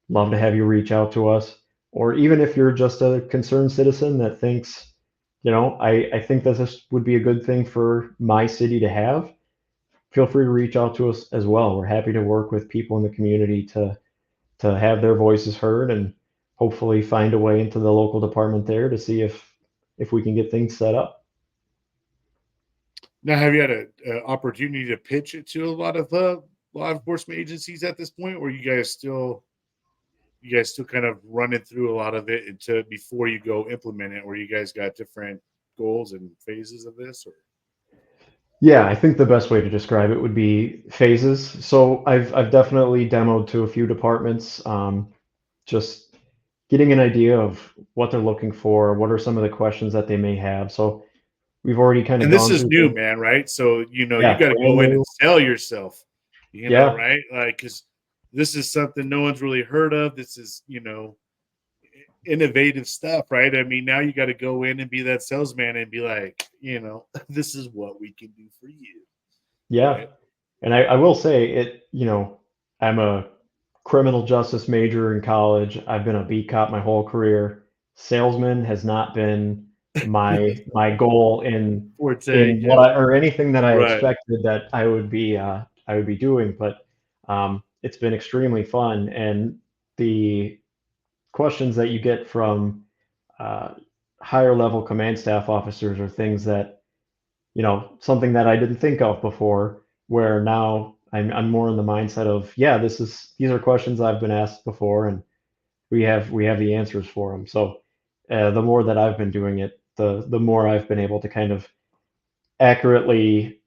love to have you reach out to us. Or even if you're just a concerned citizen that thinks, I think that this would be a good thing for my city to have, feel free to reach out to us as well. We're happy to work with people in the community to have their voices heard and hopefully find a way into the local department there to see if we can get things set up. Now, have you had an opportunity to pitch it to a lot of law enforcement agencies at this point, or you guys still you guys still kind of running through a lot of it before you go implement it, or you guys got different goals and phases of this? Or Yeah, I think the best way to describe it would be phases. So I've definitely demoed to a few departments, just getting an idea of what they're looking for, what are some of the questions that they may have. So we've already kind of and this gone is through new, things. man, right? So you Yeah, got to brand go in new. and sell yourself, Yeah, right? Like, because this is something no one's really heard of. This is innovative stuff, right? I mean, now you got to go in and be that salesman and be like, this is what we can do for you, yeah. right? And I will say it, I'm a criminal justice major in college. I've been a beat cop my whole career. Salesman has not been my goal Forte, in what yeah, I or anything that I right. expected that I would be doing, but it's been extremely fun. And the questions that you get from uh, higher level command staff officers are things that something that I didn't think of before, where now I'm more in the mindset of, yeah, these are questions I've been asked before, and we have the answers for them. So the more that I've been doing it, the more I've been able to kind of accurately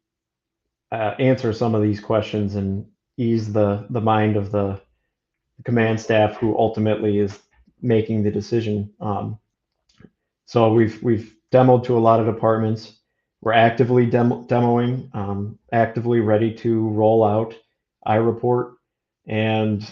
answer some of these questions and ease the mind of the command staff who ultimately is making the decision. So we've demoed to a lot of departments. We're actively demoing, actively ready to roll out Ireport, and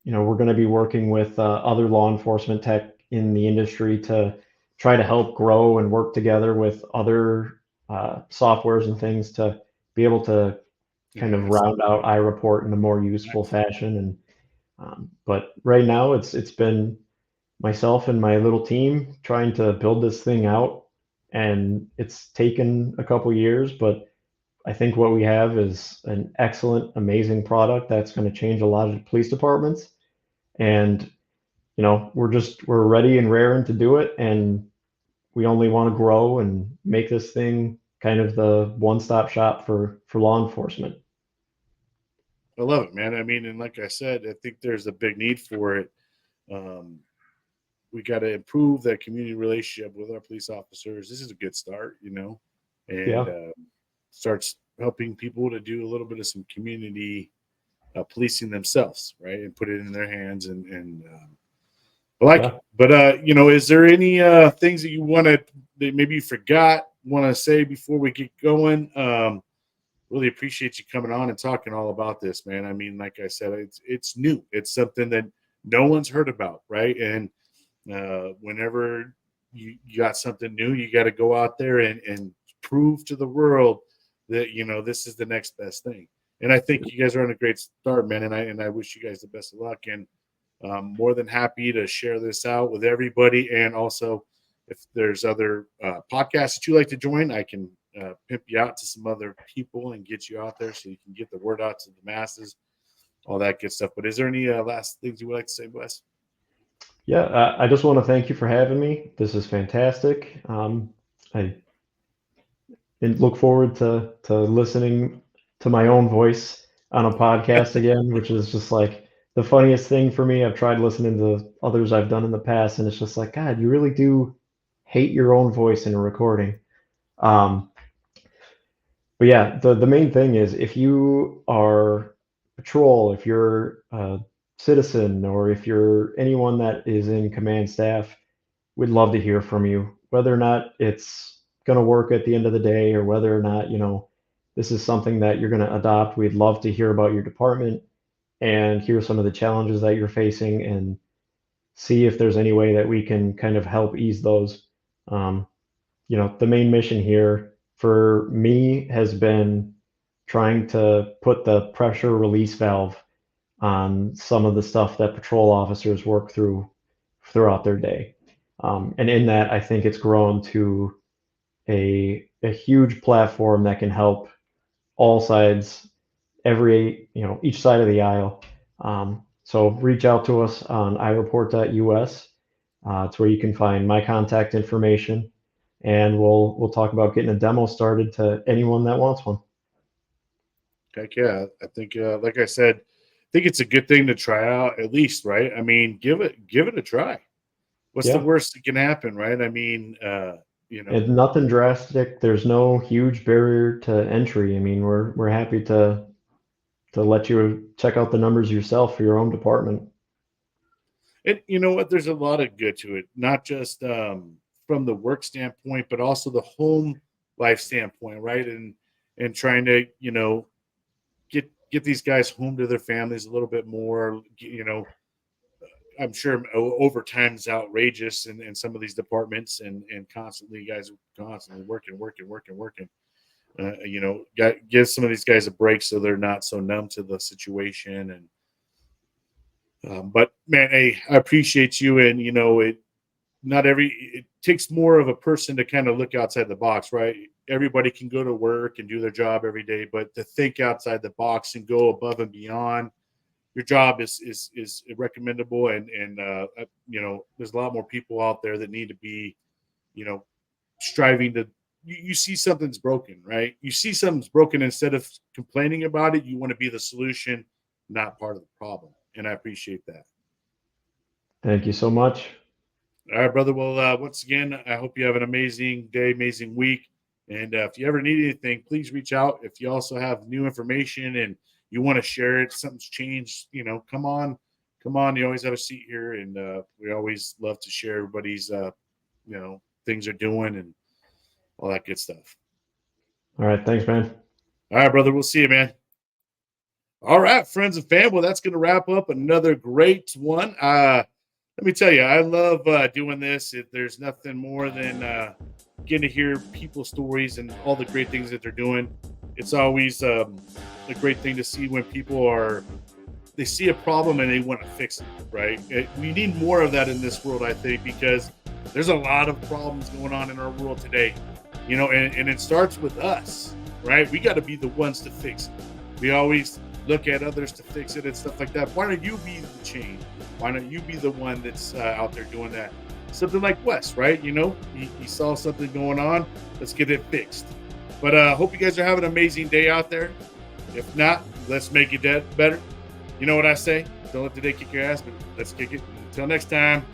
we're going to be working with other law enforcement tech in the industry to try to help grow and work together with other softwares and things to be able to kind of Yes. round out Ireport in a more useful fashion. And but right now it's been myself and my little team trying to build this thing out, and it's taken a couple years, but I think what we have is an excellent, amazing product that's going to change a lot of police departments. And we're ready and raring to do it, and we only want to grow and make this thing kind of the one-stop shop for law enforcement. I love it, man. I mean, and like I said, I think there's a big need for it. Um, we got to improve that community relationship with our police officers. This is a good start, and Yeah, starts helping people to do a little bit of some community policing themselves, right, and put it in their hands. And I like it. yeah. But is there any things that you want to that maybe you forgot want to say before we get going? Really appreciate you coming on and talking all about this, man. I mean, like I said, it's new. It's something that no one's heard about, right? And whenever you got something new, you got to go out there and prove to the world that this is the next best thing. And I think you guys are on a great start, man. And I wish you guys the best of luck. And more than happy to share this out with everybody. And also, if there's other podcasts that you like to join, I can pimp you out to some other people and get you out there so you can get the word out to the masses, all that good stuff. But is there any last things you would like to say, Wes? Yeah, I just want to thank you for having me. This is fantastic. I look forward to listening to my own voice on a podcast again, which is just like the funniest thing for me. I've tried listening to others I've done in the past, and it's just like, God, you really do hate your own voice in a recording. Um, but yeah, the main thing is if you are patrol, if you're a citizen, or if you're anyone that is in command staff, we'd love to hear from you, whether or not it's going to work at the end of the day, or whether or not, this is something that you're going to adopt. We'd love to hear about your department and hear some of the challenges that you're facing and see if there's any way that we can kind of help ease those. Um, the main mission here for me has been trying to put the pressure release valve on some of the stuff that patrol officers work through throughout their day. And in that, I think it's grown to a huge platform that can help all sides, each side of the aisle. So reach out to us on ireport.us. It's where you can find my contact information, and we'll talk about getting a demo started to anyone that wants one. Heck yeah. I think, like I said, think it's a good thing to try out at least, right? I mean, give it a try. What's the Yeah. worst that can happen, right? I mean, And nothing drastic. There's no huge barrier to entry. I mean, we're happy to let you check out the numbers yourself for your own department. and you know what? There's a lot of good to it, not just from the work standpoint, but also the home life standpoint, right? And trying to, get these guys home to their families a little bit more. I'm sure overtime is outrageous in some of these departments, and constantly guys are constantly working. Give some of these guys a break so they're not so numb to the situation. But man, hey, I appreciate you, and it takes more of a person to kind of look outside the box, right? Everybody can go to work and do their job every day, but to think outside the box and go above and beyond your job is recommendable. And there's a lot more people out there that need to be, striving to, you see something's broken, right? You see something's broken, instead of complaining about it, you want to be the solution, not part of the problem. And I appreciate that. Thank you so much. All right, brother. Well, once again, I hope you have an amazing day, amazing week. And if you ever need anything, please reach out. If you also have new information and you want to share it, something's changed, come on. You always have a seat here. And we always love to share everybody's, things they're doing and all that good stuff. All right. Thanks, man. All right, brother. We'll see you, man. All right, friends and family. Well, that's going to wrap up another great one. Let me tell you, I love doing this. There's nothing more than getting to hear people's stories and all the great things that they're doing. It's always a great thing to see when people they see a problem and they want to fix it, right? We need more of that in this world, I think, because there's a lot of problems going on in our world today, and it starts with us, right? We got to be the ones to fix it. We always look at others to fix it and stuff like that. Why don't you be the change? Why don't you be the one that's out there doing that? Something like Wes, right? He saw something going on. Let's get it fixed. But hope you guys are having an amazing day out there. If not, let's make it better. You know what I say? Don't let the day kick your ass, but let's kick it. Until next time.